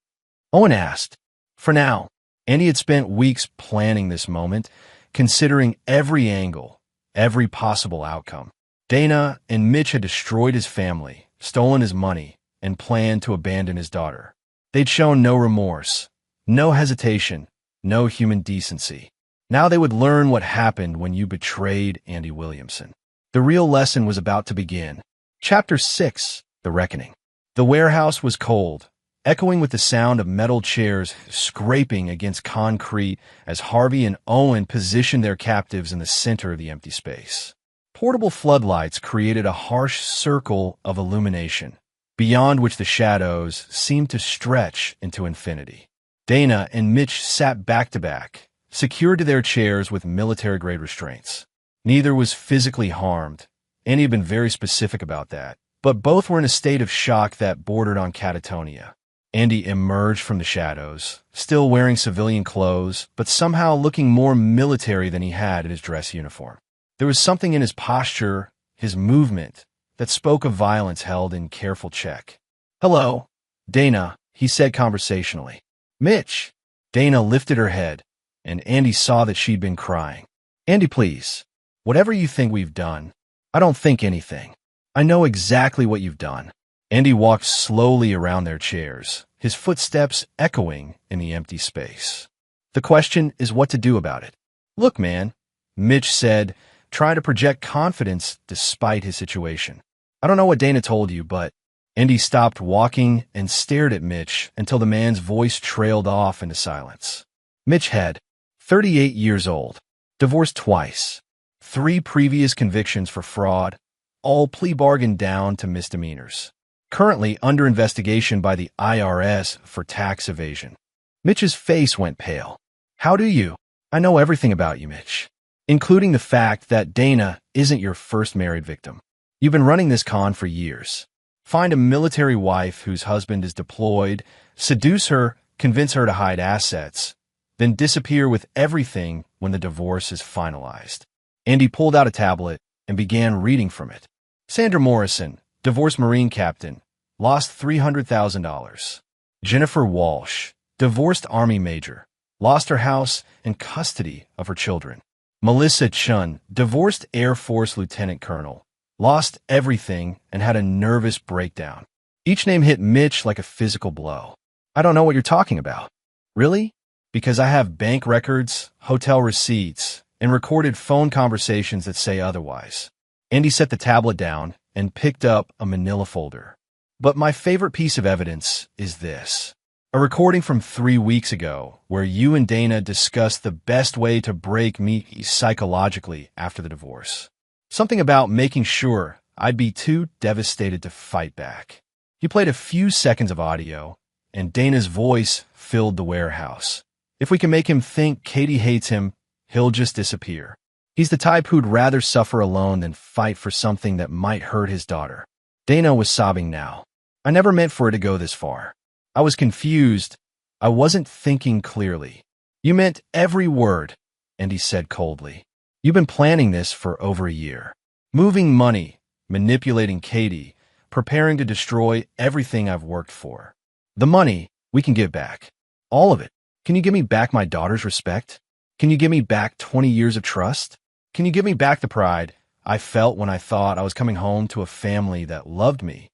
Speaker 1: Owen asked. For now. Andy had spent weeks planning this moment, considering every angle, every possible outcome. Dana and Mitch had destroyed his family, stolen his money, and planned to abandon his daughter. They'd shown no remorse, no hesitation, no human decency. Now they would learn what happened when you betrayed Andy Williamson. The real lesson was about to begin. Chapter 6, The Reckoning. The warehouse was cold, echoing with the sound of metal chairs scraping against concrete as Harvey and Owen positioned their captives in the center of the empty space. Portable floodlights created a harsh circle of illumination, beyond which the shadows seemed to stretch into infinity. Dana and Mitch sat back to back, secured to their chairs with military-grade restraints. Neither was physically harmed. Andy had been very specific about that, but both were in a state of shock that bordered on catatonia. Andy emerged from the shadows, still wearing civilian clothes, but somehow looking more military than he had in his dress uniform. There was something in his posture, his movement, that spoke of violence held in careful check. Hello, Dana, he said conversationally. Mitch. Dana lifted her head, and Andy saw that she'd been crying. Andy, please. Whatever you think we've done, I don't think anything. I know exactly what you've done. Andy walked slowly around their chairs, his footsteps echoing in the empty space. The question is what to do about it. Look, man, Mitch said, trying to project confidence despite his situation. I don't know what Dana told you, but Andy stopped walking and stared at Mitch until the man's voice trailed off into silence. Mitch had 38 years old, divorced twice, 3 previous convictions for fraud, all plea bargained down to misdemeanors. Currently under investigation by the IRS for tax evasion. Mitch's face went pale. How do you? I know everything about you, Mitch, including the fact that Dana isn't your first married victim. You've been running this con for years. Find a military wife whose husband is deployed, seduce her, convince her to hide assets, then disappear with everything when the divorce is finalized. Andy pulled out a tablet and began reading from it. Sandra Morrison, divorced Marine captain, lost $300,000. Jennifer Walsh, divorced Army major, lost her house and custody of her children. Melissa Chun, divorced Air Force lieutenant colonel, lost everything and had a nervous breakdown. Each name hit Mitch like a physical blow. I don't know what you're talking about. Really? Because I have bank records, hotel receipts, and recorded phone conversations that say otherwise. Andy set the tablet down and picked up a manila folder. But my favorite piece of evidence is this. A recording from 3 weeks ago where you and Dana discussed the best way to break me psychologically after the divorce. Something about making sure I'd be too devastated to fight back. You played a few seconds of audio, and Dana's voice filled the warehouse. If we can make him think Katie hates him, he'll just disappear. He's the type who'd rather suffer alone than fight for something that might hurt his daughter. Dana was sobbing now. I never meant for it to go this far. I was confused. I wasn't thinking clearly. You meant every word. Andy said coldly. You've been planning this for over a year. Moving money, manipulating Katie, preparing to destroy everything I've worked for. The money, we can give back. All of it. Can you give me back my daughter's respect? Can you give me back 20 years of trust? Can you give me back the pride I felt when I thought I was coming home to a family that loved me?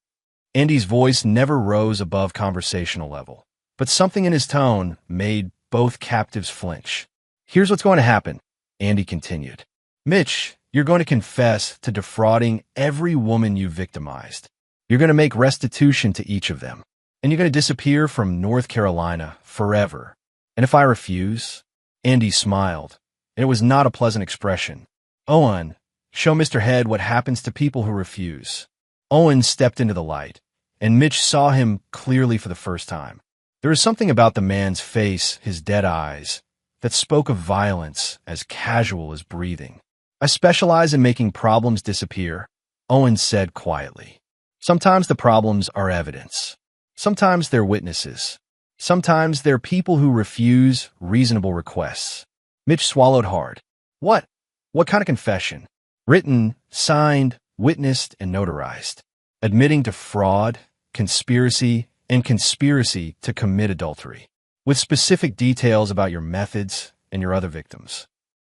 Speaker 1: Andy's voice never rose above conversational level, but something in his tone made both captives flinch. Here's what's going to happen, Andy continued. Mitch, you're going to confess to defrauding every woman you victimized. You're going to make restitution to each of them, and you're going to disappear from North Carolina forever. And if I refuse? Andy smiled, and it was not a pleasant expression. Owen, show Mr. Head what happens to people who refuse. Owen stepped into the light, and Mitch saw him clearly for the first time. There was something about the man's face, his dead eyes, that spoke of violence as casual as breathing. I specialize in making problems disappear, Owen said quietly. Sometimes the problems are evidence. Sometimes they're witnesses. Sometimes they're people who refuse reasonable requests. Mitch swallowed hard. What? What kind of confession? Written, signed, witnessed, and notarized. Admitting to fraud, conspiracy, and conspiracy to commit adultery, with specific details about your methods and your other victims.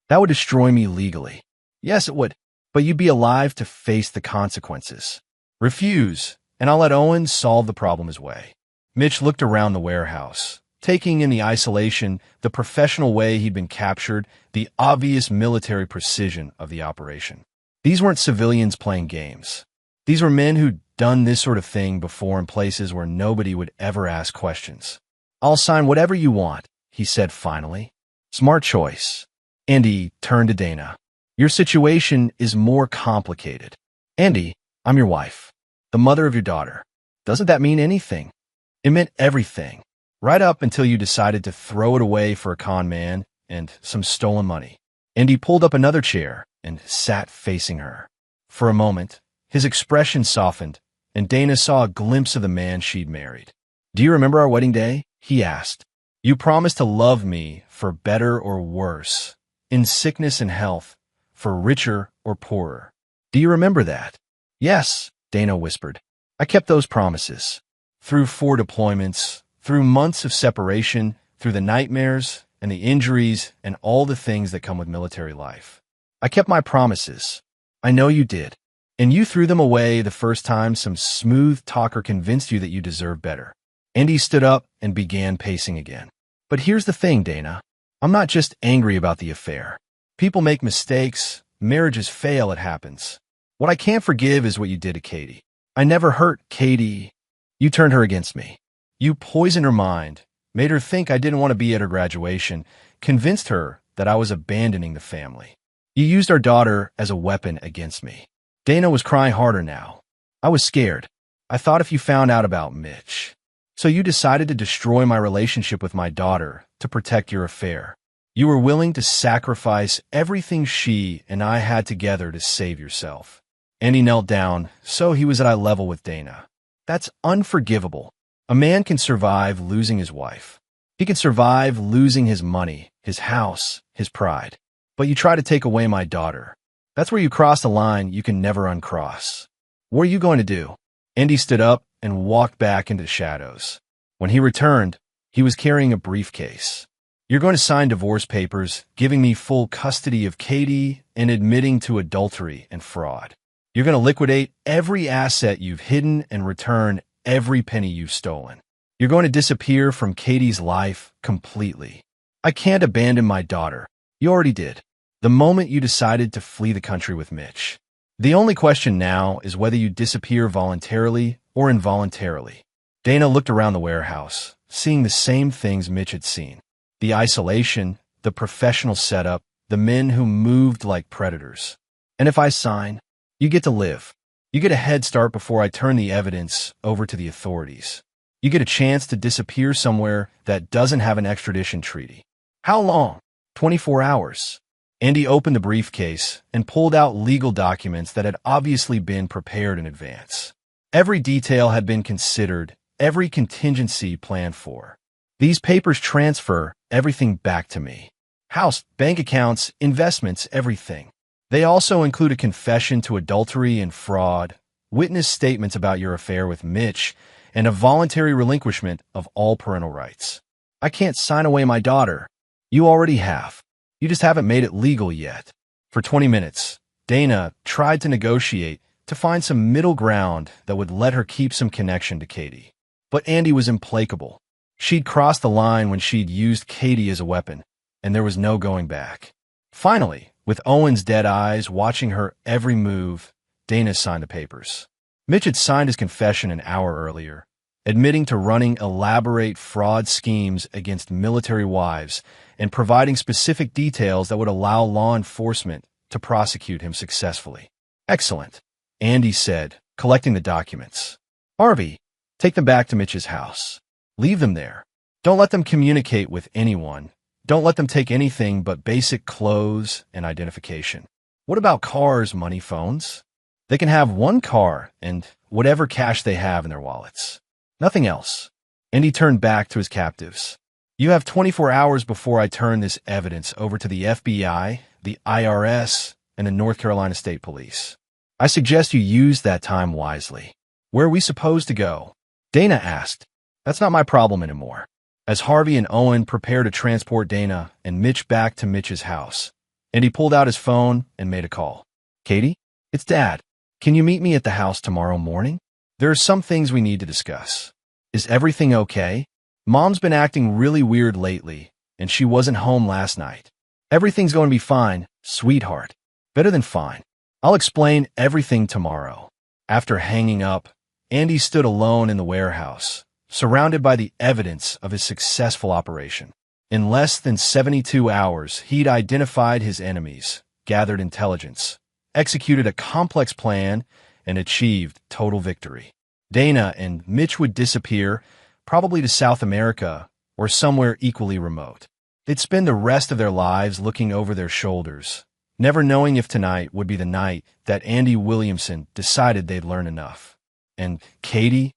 Speaker 1: That would destroy me legally. Yes, it would, but you'd be alive to face the consequences. Refuse, and I'll let Owen solve the problem his way. Mitch looked around the warehouse, taking in the isolation, the professional way he'd been captured, the obvious military precision of the operation. These weren't civilians playing games. These were men who'd done this sort of thing before in places where nobody would ever ask questions. I'll sign whatever you want, he said finally. Smart choice. Andy turned to Dana. Your situation is more complicated. Andy, I'm your wife, the mother of your daughter. Doesn't that mean anything? It meant everything, right up until you decided to throw it away for a con man and some stolen money. Andy pulled up another chair and sat facing her. For a moment, his expression softened, and Dana saw a glimpse of the man she'd married. Do you remember our wedding day? He asked. You promised to love me for better or worse, in sickness and health, for richer or poorer. Do you remember that? Yes, Dana whispered. I kept those promises. Through 4 deployments, through months of separation, through the nightmares and the injuries and all the things that come with military life. I kept my promises. I know you did. And you threw them away the first time some smooth talker convinced you that you deserve better. Andy stood up and began pacing again. But here's the thing, Dana. I'm not just angry about the affair. People make mistakes. Marriages fail, it happens. What I can't forgive is what you did to Katie. I never hurt Katie. You turned her against me. You poisoned her mind, made her think I didn't want to be at her graduation, convinced her that I was abandoning the family. You used our daughter as a weapon against me. Dana was crying harder now. I was scared. I thought if you found out about Mitch. So you decided to destroy my relationship with my daughter to protect your affair. You were willing to sacrifice everything she and I had together to save yourself. Andy knelt down, so he was at eye level with Dana. That's unforgivable. A man can survive losing his wife. He can survive losing his money, his house, his pride. But you try to take away my daughter. That's where you cross a line you can never uncross. What are you going to do? Andy stood up and walked back into the shadows. When he returned, he was carrying a briefcase. You're going to sign divorce papers, giving me full custody of Katie and admitting to adultery and fraud. You're going to liquidate every asset you've hidden and return every penny you've stolen. You're going to disappear from Katie's life completely. I can't abandon my daughter. You already did. The moment you decided to flee the country with Mitch. The only question now is whether you disappear voluntarily or involuntarily. Dana looked around the warehouse, seeing the same things Mitch had seen. The isolation, the professional setup, the men who moved like predators. And if I sign, you get to live. You get a head start before I turn the evidence over to the authorities. You get a chance to disappear somewhere that doesn't have an extradition treaty. How long? 24 hours. Andy opened the briefcase and pulled out legal documents that had obviously been prepared in advance. Every detail had been considered, every contingency planned for. These papers transfer everything back to me. House, bank accounts, investments, everything. They also include a confession to adultery and fraud, witness statements about your affair with Mitch, and a voluntary relinquishment of all parental rights. I can't sign away my daughter. You already have. You just haven't made it legal yet. For 20 minutes, Dana tried to negotiate to find some middle ground that would let her keep some connection to Katie. But Andy was implacable. She'd crossed the line when she'd used Katie as a weapon, and there was no going back. Finally, with Owen's dead eyes watching her every move, Dana signed the papers. Mitch had signed his confession an hour earlier, admitting to running elaborate fraud schemes against military wives and providing specific details that would allow law enforcement to prosecute him successfully. Excellent, Andy said, collecting the documents. Harvey, take them back to Mitch's house. Leave them there. Don't let them communicate with anyone. Don't let them take anything but basic clothes and identification. What about cars, money, phones? They can have one car and whatever cash they have in their wallets. Nothing else. And he turned back to his captives. You have 24 hours before I turn this evidence over to the FBI, the IRS, and the North Carolina State Police. I suggest you use that time wisely. Where are we supposed to go? Dana asked. That's not my problem anymore. As Harvey and Owen prepared to transport Dana and Mitch back to Mitch's house, and he pulled out his phone and made a call. Katie, it's Dad. Can you meet me at the house tomorrow morning? There are some things we need to discuss. Is everything okay? Mom's been acting really weird lately, and she wasn't home last night. Everything's going to be fine, sweetheart. Better than fine. I'll explain everything tomorrow. After hanging up, Andy stood alone in the warehouse, surrounded by the evidence of his successful operation. In less than 72 hours, he'd identified his enemies, gathered intelligence, executed a complex plan, and achieved total victory. Dana and Mitch would disappear, probably to South America or somewhere equally remote. They'd spend the rest of their lives looking over their shoulders, never knowing if tonight would be the night that Andy Williamson decided they'd learn enough. And Katie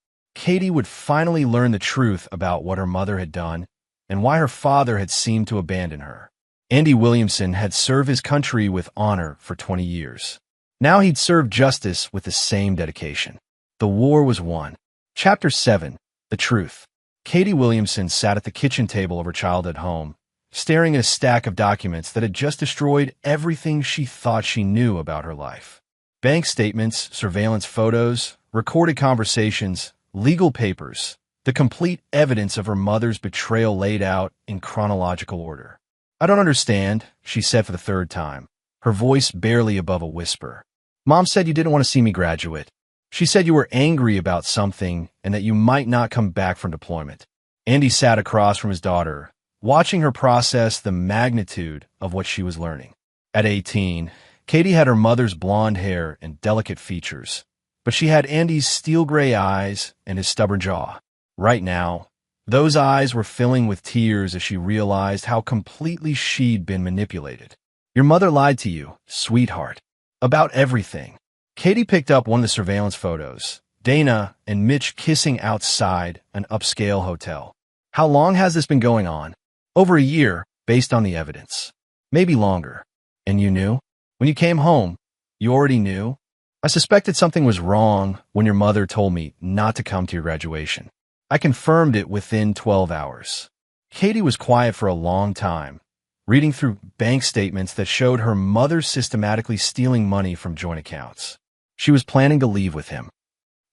Speaker 1: would finally learn the truth about what her mother had done and why her father had seemed to abandon her. Andy Williamson had served his country with honor for 20 years. Now he'd serve justice with the same dedication. The war was won. Chapter 7. The Truth. Katie Williamson sat at the kitchen table of her childhood home, staring at a stack of documents that had just destroyed everything she thought she knew about her life. Bank statements, surveillance photos, recorded conversations, legal papers, the complete evidence of her mother's betrayal laid out in chronological order. I don't understand, she said for the third time, her voice barely above a whisper. Mom said you didn't want to see me graduate. She said you were angry about something and that you might not come back from deployment. Andy sat across from his daughter, watching her process the magnitude of what she was learning. At 18, Katie had her mother's blonde hair and delicate features, but she had Andy's steel gray eyes and his stubborn jaw. Right now, those eyes were filling with tears as she realized how completely she'd been manipulated. Your mother lied to you, sweetheart, about everything. Katie picked up one of the surveillance photos, Dana and Mitch kissing outside an upscale hotel. How long has this been going on? Over a year, based on the evidence. Maybe longer. And you knew? When you came home, you already knew? I suspected something was wrong when your mother told me not to come to your graduation. I confirmed it within 12 hours. Katie was quiet for a long time, reading through bank statements that showed her mother systematically stealing money from joint accounts. She was planning to leave with him.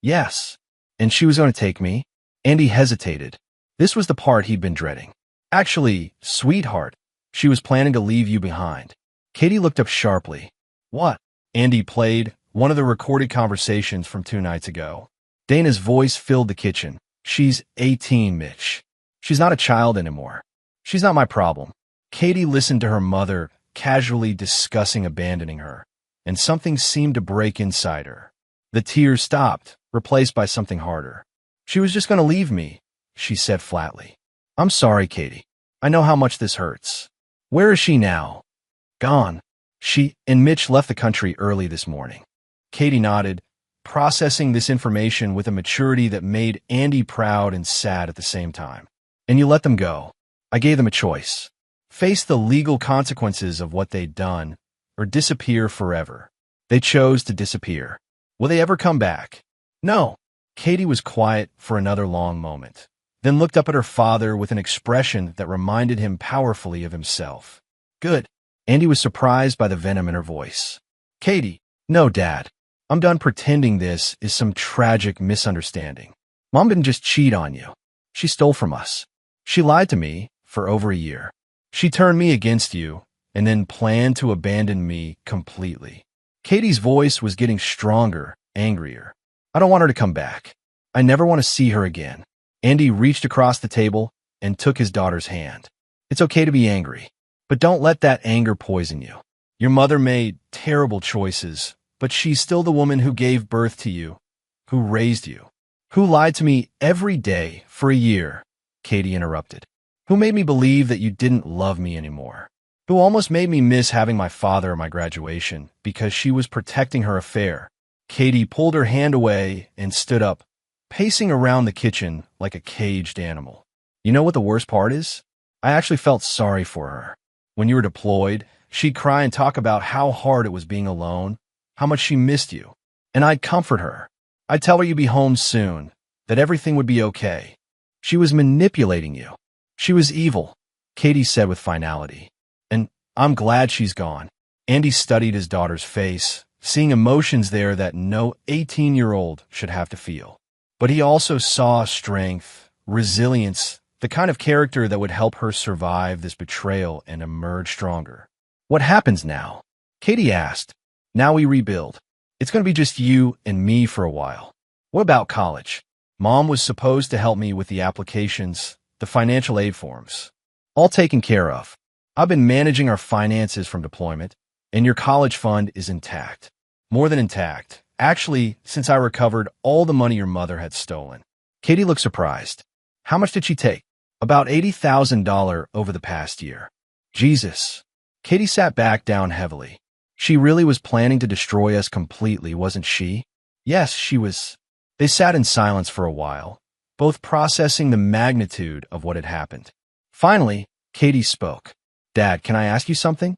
Speaker 1: Yes, and she was going to take me. Andy hesitated. This was the part he'd been dreading. Actually, sweetheart, she was planning to leave you behind. Katie looked up sharply. What? Andy played one of the recorded conversations from 2 nights ago. Dana's voice filled the kitchen. She's 18, Mitch. She's not a child anymore. She's not my problem. Katie listened to her mother casually discussing abandoning her, and something seemed to break inside her. The tears stopped, replaced by something harder. She was just going to leave me, she said flatly. I'm sorry, Katie. I know how much this hurts. Where is she now? Gone. She and Mitch left the country early this morning. Katie nodded, processing this information with a maturity that made Andy proud and sad at the same time. And you let them go. I gave them a choice. face the legal consequences of what they'd done, or disappear forever. They chose to disappear. Will they ever come back? No. Katie was quiet for another long moment, then looked up at her father with an expression that reminded him powerfully of himself. Good. Andy was surprised by the venom in her voice. Katie, no, Dad. I'm done pretending this is some tragic misunderstanding. Mom didn't just cheat on you. She stole from us. She lied to me for over a year. She turned me against you and then planned to abandon me completely. Katie's voice was getting stronger, angrier. I don't want her to come back. I never want to see her again. Andy reached across the table and took his daughter's hand. It's okay to be angry, but don't let that anger poison you. Your mother made terrible choices, but she's still the woman who gave birth to you, who raised you, who lied to me every day for a year, Katie interrupted, who made me believe that you didn't love me anymore, who almost made me miss having my father at my graduation because she was protecting her affair. Katie pulled her hand away and stood up, pacing around the kitchen like a caged animal. You know what the worst part is? I actually felt sorry for her. When you were deployed, she'd cry and talk about how hard it was being alone, how much she missed you. And I'd comfort her. I'd tell her you'd be home soon, that everything would be okay. She was manipulating you. She was evil, Katie said with finality. And I'm glad she's gone. Andy studied his daughter's face, seeing emotions there that no 18-year-old should have to feel. But he also saw strength, resilience, the kind of character that would help her survive this betrayal and emerge stronger. What happens now? Katie asked. Now we rebuild. It's going to be just you and me for a while. What about college? Mom was supposed to help me with the applications, the financial aid forms. All taken care of. I've been managing our finances from deployment, and your college fund is intact. More than intact. Actually, since I recovered all the money your mother had stolen. Katie looked surprised. How much did she take? About $80,000 over the past year. Jesus. Katie sat back down heavily. She really was planning to destroy us completely, wasn't she? Yes, she was. They sat in silence for a while, both processing the magnitude of what had happened. Finally, Katie spoke. Dad, can I ask you something?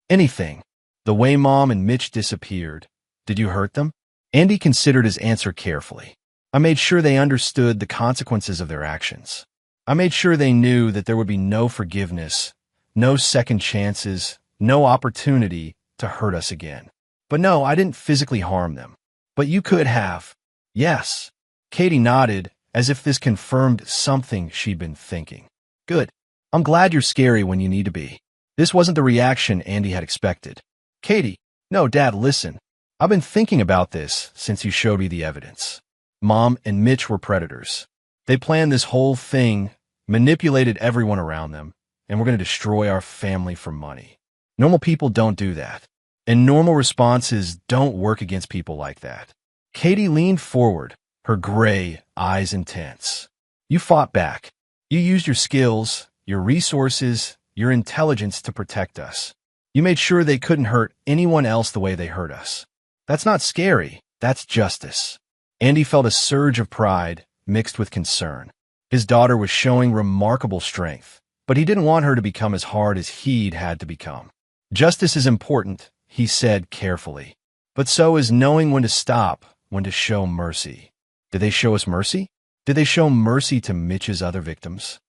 Speaker 1: Anything. The way Mom and Mitch disappeared. Did you hurt them? Andy considered his answer carefully. I made sure they understood the consequences of their actions. I made sure they knew that there would be no forgiveness, no second chances, no opportunity to hurt us again. But no, I didn't physically harm them. But you could have. Yes. Katie nodded, as if this confirmed something she'd been thinking. Good. I'm glad you're scary when you need to be. This wasn't the reaction Andy had expected. Katie, no, Dad, listen. I've been thinking about this since you showed me the evidence. Mom and Mitch were predators. They planned this whole thing, manipulated everyone around them, and were going to destroy our family for money. Normal people don't do that. And normal responses don't work against people like that. Katie leaned forward, her gray eyes intense. You fought back. You used your skills, your resources, your intelligence to protect us. You made sure they couldn't hurt anyone else the way they hurt us. That's not scary. That's justice. Andy felt a surge of pride mixed with concern. His daughter was showing remarkable strength, but he didn't want her to become as hard as he'd had to become. Justice is important, he said carefully, but so is knowing when to stop, when to show mercy. Did they show us mercy? Did they show mercy to Mitch's other victims?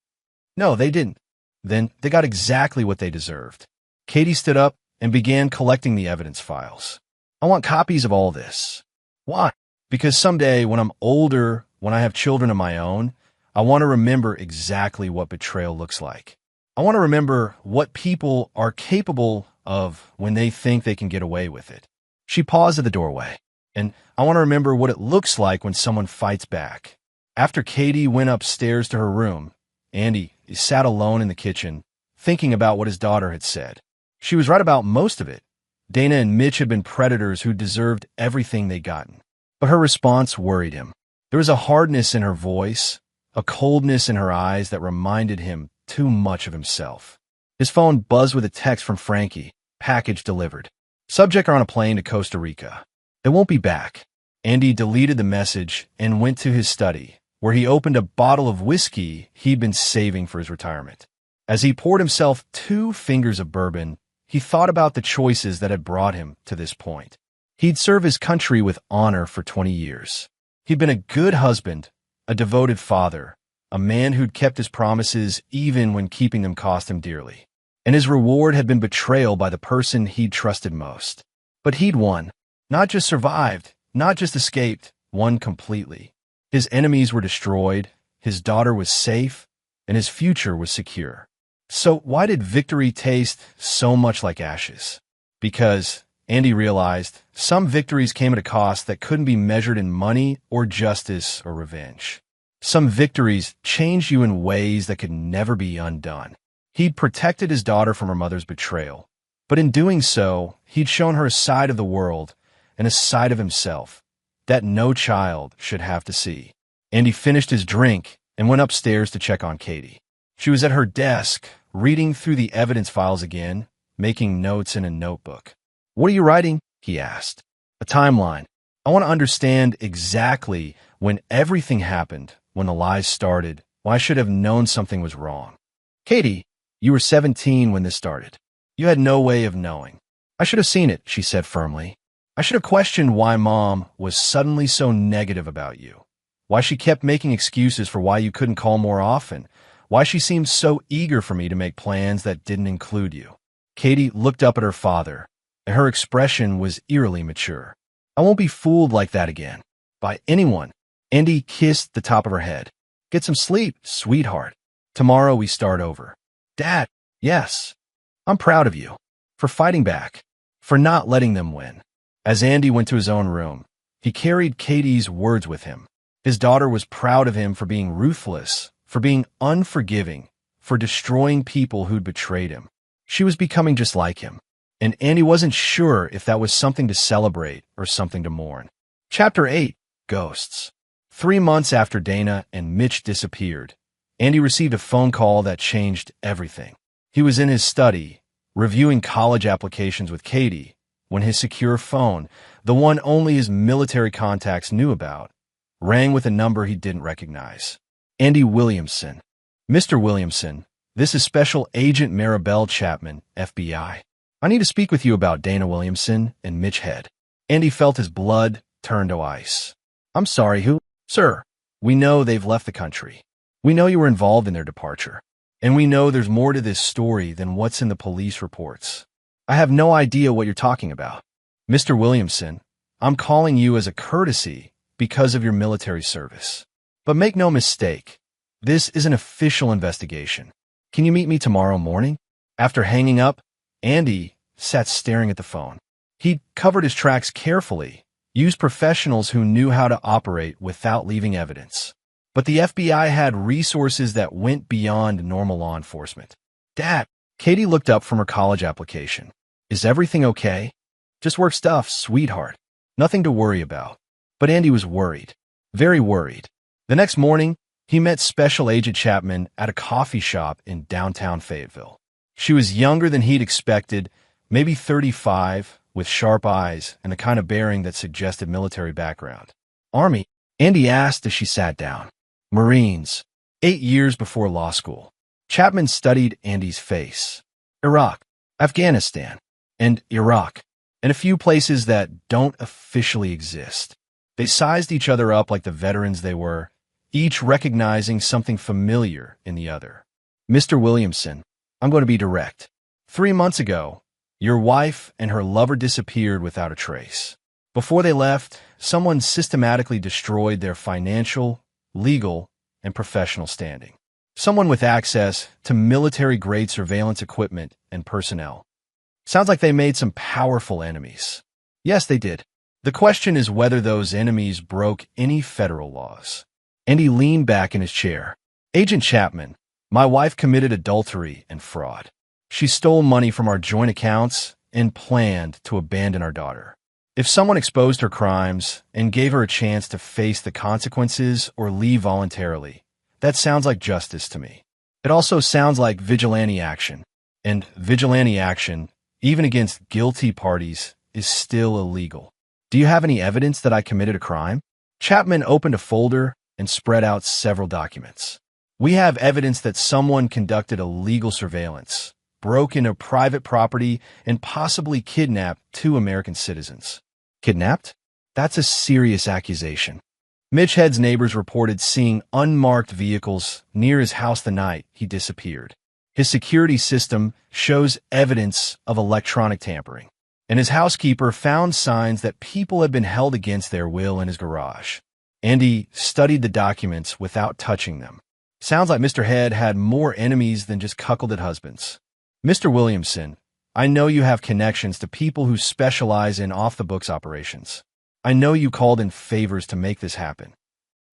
Speaker 1: No, they didn't. Then they got exactly what they deserved. Katie stood up and began collecting the evidence files. I want copies of all this. Why? Because someday when I'm older, when I have children of my own, I want to remember exactly what betrayal looks like. I want to remember what people are capable of when they think they can get away with it. She paused at the doorway, and I want to remember what it looks like when someone fights back. After Katie went upstairs to her room, Andy sat alone in the kitchen, thinking about what his daughter had said. She was right about most of it. Dana and Mitch had been predators who deserved everything they'd gotten. But her response worried him. There was a hardness in her voice, a coldness in her eyes that reminded him too much of himself. His phone buzzed with a text from Frankie, package delivered. Subject are on a plane to Costa Rica. They won't be back. Andy deleted the message and went to his study, where he opened a bottle of whiskey he'd been saving for his retirement. As he poured himself 2 fingers of bourbon, he thought about the choices that had brought him to this point. He'd served his country with honor for 20 years. He'd been a good husband, a devoted father, a man who'd kept his promises even when keeping them cost him dearly. And his reward had been betrayal by the person he'd trusted most. But he'd won. Not just survived, not just escaped, won completely. His enemies were destroyed, his daughter was safe, and his future was secure. So why did victory taste so much like ashes? Because, Andy realized, some victories came at a cost that couldn't be measured in money or justice or revenge. Some victories changed you in ways that could never be undone. He'd protected his daughter from her mother's betrayal, but in doing so, he'd shown her a side of the world and a side of himself that no child should have to see. Andy finished his drink and went upstairs to check on Katie. She was at her desk, reading through the evidence files again, making notes in a notebook. "What are you writing?" he asked. "A timeline. I want to understand exactly when everything happened, when the lies started, why I should have known something was wrong." "Katie, you were 17 when this started. You had no way of knowing." "I should have seen it," she said firmly. "I should have questioned why Mom was suddenly so negative about you, why she kept making excuses for why you couldn't call more often, why she seemed so eager for me to make plans that didn't include you." Katie looked up at her father, and her expression was eerily mature. "I won't be fooled like that again. By anyone." Andy kissed the top of her head. "Get some sleep, sweetheart. Tomorrow we start over." "Dad, yes. I'm proud of you. For fighting back. For not letting them win." As Andy went to his own room, he carried Katie's words with him. His daughter was proud of him for being ruthless, for being unforgiving, for destroying people who'd betrayed him. She was becoming just like him, and Andy wasn't sure if that was something to celebrate or something to mourn. Chapter 8, Ghosts. 3 months after Dana and Mitch disappeared, Andy received a phone call that changed everything. He was in his study, reviewing college applications with Katie, when his secure phone, the one only his military contacts knew about, rang with a number he didn't recognize. Andy Williamson. "Mr. Williamson, this is Special Agent Maribel Chapman, FBI. I need to speak with you about Dana Williamson and Mitch Head." Andy felt his blood turn to ice. "I'm sorry, who?" "Sir, we know they've left the country. We know you were involved in their departure. And we know there's more to this story than what's in the police reports. I have no idea what you're talking about. Mr. Williamson, I'm calling you as a courtesy because of your military service. But make no mistake, this is an official investigation. Can you meet me tomorrow morning?" After hanging up, Andy sat staring at the phone. He'd covered his tracks carefully, used professionals who knew how to operate without leaving evidence. But the FBI had resources that went beyond normal law enforcement. "Dad," Katie looked up from her college application. "Is everything okay?" "Just work stuff, sweetheart. Nothing to worry about." But Andy was worried, very worried. The next morning, he met Special Agent Chapman at a coffee shop in downtown Fayetteville. She was younger than he'd expected, maybe 35, with sharp eyes and the kind of bearing that suggested military background. "Army?" Andy asked as she sat down. "Marines. 8 years before law school." Chapman studied Andy's face. "Iraq, Afghanistan, and Iraq, and a few places that don't officially exist." They sized each other up like the veterans they were, each recognizing something familiar in the other. "Mr. Williamson, I'm going to be direct. 3 months ago, your wife and her lover disappeared without a trace. Before they left, someone systematically destroyed their financial, legal, and professional standing. Someone with access to military-grade surveillance equipment and personnel. Sounds like they made some powerful enemies." "Yes, they did. The question is whether those enemies broke any federal laws." And he leaned back in his chair. "Agent Chapman, my wife committed adultery and fraud. She stole money from our joint accounts and planned to abandon our daughter. If someone exposed her crimes and gave her a chance to face the consequences or leave voluntarily, that sounds like justice to me. It also sounds like vigilante action. And vigilante action, even against guilty parties, is still illegal. Do you have any evidence that I committed a crime?" Chapman opened a folder and spread out several documents. We have evidence that someone conducted illegal surveillance, broke into private property, and possibly kidnapped 2 American citizens. Kidnapped? That's a serious accusation. Mitch Head's neighbors reported seeing unmarked vehicles near his house the night he disappeared. His security system shows evidence of electronic tampering, and his housekeeper found signs that people had been held against their will in his garage. Andy studied the documents without touching them. Sounds like Mr. Head had more enemies than just cuckolded husbands. Mr. Williamson, I know you have connections to people who specialize in off-the-books operations. I know you called in favors to make this happen.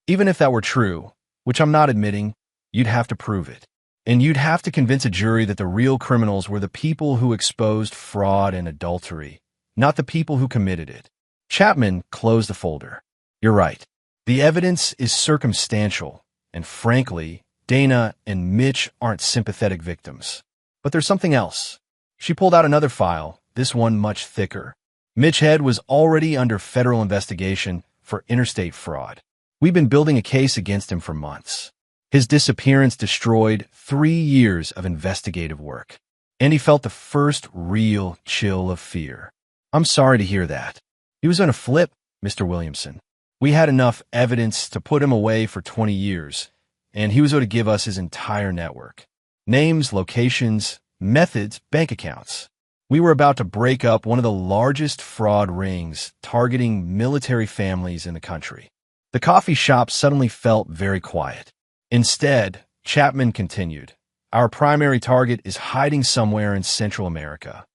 Speaker 1: Even if that were true, which I'm not admitting, you'd have to prove it. And you'd have to convince a jury that the real criminals were the people who exposed fraud and adultery, not the people who committed it. Chapman closed the folder. You're right. The evidence is circumstantial, and frankly, Dana and Mitch aren't sympathetic victims. But there's something else. She pulled out another file, this one much thicker. Mitch Head was already under federal investigation for interstate fraud. We've been building a case against him for months. His disappearance destroyed 3 years of investigative work, and he felt the first real chill of fear. I'm sorry to hear that. He was on a flip, Mr. Williamson. We had enough evidence to put him away for 20 years, and he was going to give us his entire network. Names, locations, methods, bank accounts. We were about to break up one of the largest fraud rings targeting military families in the country. The coffee shop suddenly felt very quiet. Instead, Chapman continued, our primary target is hiding somewhere in Central America.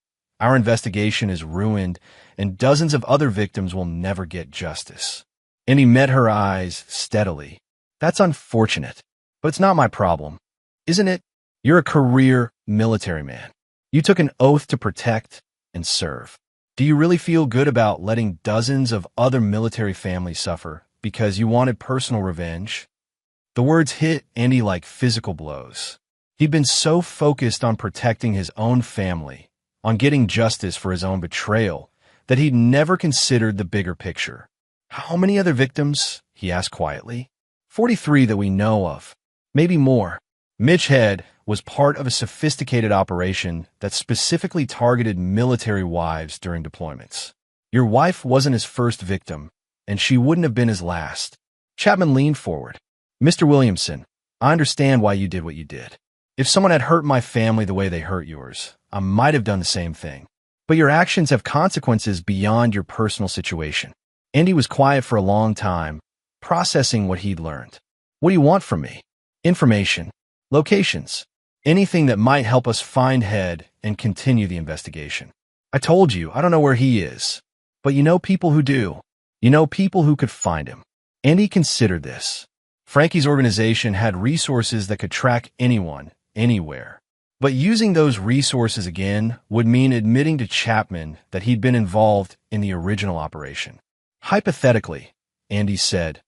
Speaker 1: Our investigation is ruined, and dozens of other victims will never get justice. And he met her eyes steadily. That's unfortunate, but it's not my problem. Isn't it? You're a career military man. You took an oath to protect and serve. Do you really feel good about letting dozens of other military families suffer because you wanted personal revenge? The words hit Andy like physical blows. He'd been so focused on protecting his own family, on getting justice for his own betrayal, that he'd never considered the bigger picture. How many other victims? He asked quietly. 43 that we know of. Maybe more. Mitch Head was part of a sophisticated operation that specifically targeted military wives during deployments. Your wife wasn't his first victim, and she wouldn't have been his last. Chapman leaned forward. Mr. Williamson, I understand why you did what you did. If someone had hurt my family the way they hurt yours, I might have done the same thing. But your actions have consequences beyond your personal situation. Andy was quiet for a long time, processing what he'd learned. What do you want from me? Information. Locations. Anything that might help us find Head and continue the investigation. I told you, I don't know where he is. But you know people who do. You know people who could find him. Andy considered this. Frankie's organization had resources that could track anyone, anywhere. But using those resources again would mean admitting to Chapman that he'd been involved in the original operation. Hypothetically, Andy said,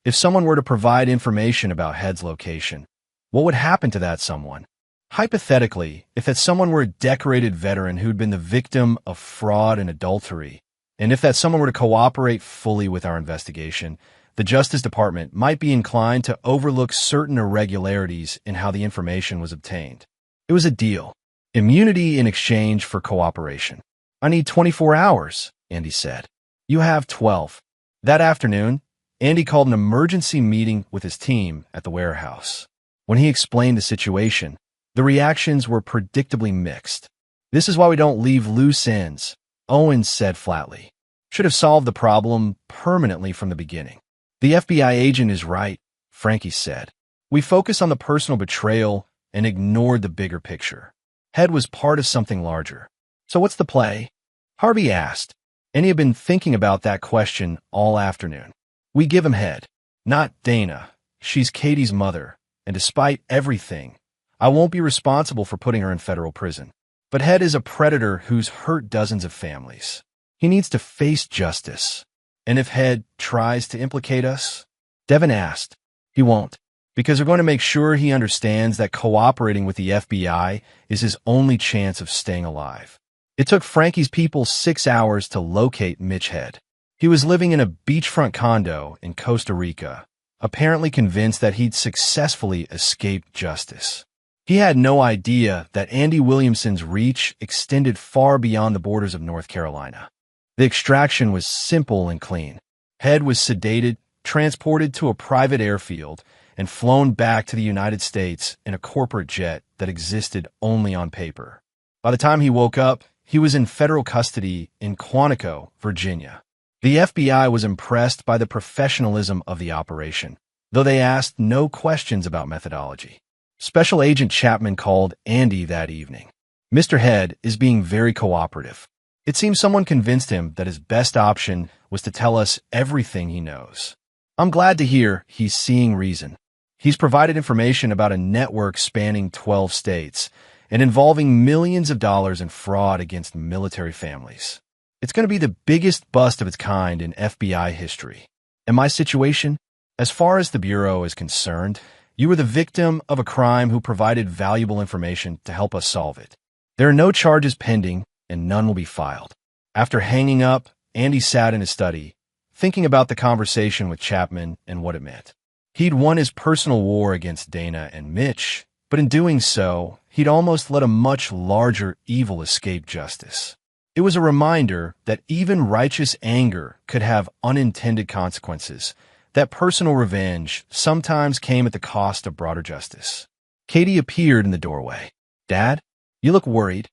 Speaker 1: if someone were to provide information about Head's location, what would happen to that someone? Hypothetically, if that someone were a decorated veteran who'd been the victim of fraud and adultery, and if that someone were to cooperate fully with our investigation, the Justice Department might be inclined to overlook certain irregularities in how the information was obtained. It was a deal. Immunity in exchange for cooperation. I need 24 hours, Andy said. You have 12. That afternoon, Andy called an emergency meeting with his team at the warehouse. When he explained the situation, the reactions were predictably mixed. This is why we don't leave loose ends, Owens said flatly. Should have solved the problem permanently from the beginning. The FBI agent is right, Frankie said. We focus on the personal betrayal and ignored the bigger picture. Head was part of something larger. So what's the play? Harvey asked, and he had been thinking about that question all afternoon. We give him Head, not Dana. She's Katie's mother, and despite everything, I won't be responsible for putting her in federal prison. But Head is a predator who's hurt dozens of families. He needs to face justice. And if Head tries to implicate us? Devin asked. He won't, because they're going to make sure he understands that cooperating with the FBI is his only chance of staying alive. It took Frankie's people 6 hours to locate Mitch Head. He was living in a beachfront condo in Costa Rica, apparently convinced that he'd successfully escaped justice. He had no idea that Andy Williamson's reach extended far beyond the borders of North Carolina. The extraction was simple and clean. Head was sedated, transported to a private airfield, and flown back to the United States in a corporate jet that existed only on paper. By the time he woke up, he was in federal custody in Quantico, Virginia. The FBI was impressed by the professionalism of the operation, though they asked no questions about methodology. Special Agent Chapman called Andy that evening. "Mr. Head is being very cooperative. It seems someone convinced him that his best option was to tell us everything he knows. I'm glad to hear he's seeing reason. He's provided information about a network spanning 12 states and involving millions of dollars in fraud against military families. It's going to be the biggest bust of its kind in FBI history. In my situation, as far as the Bureau is concerned, you were the victim of a crime who provided valuable information to help us solve it. There are no charges pending, and none will be filed." After hanging up, Andy sat in his study, thinking about the conversation with Chapman and what it meant. He'd won his personal war against Dana and Mitch, but in doing so, he'd almost let a much larger evil escape justice. It was a reminder that even righteous anger could have unintended consequences, that personal revenge sometimes came at the cost of broader justice. Katie appeared in the doorway. "Dad, you look worried."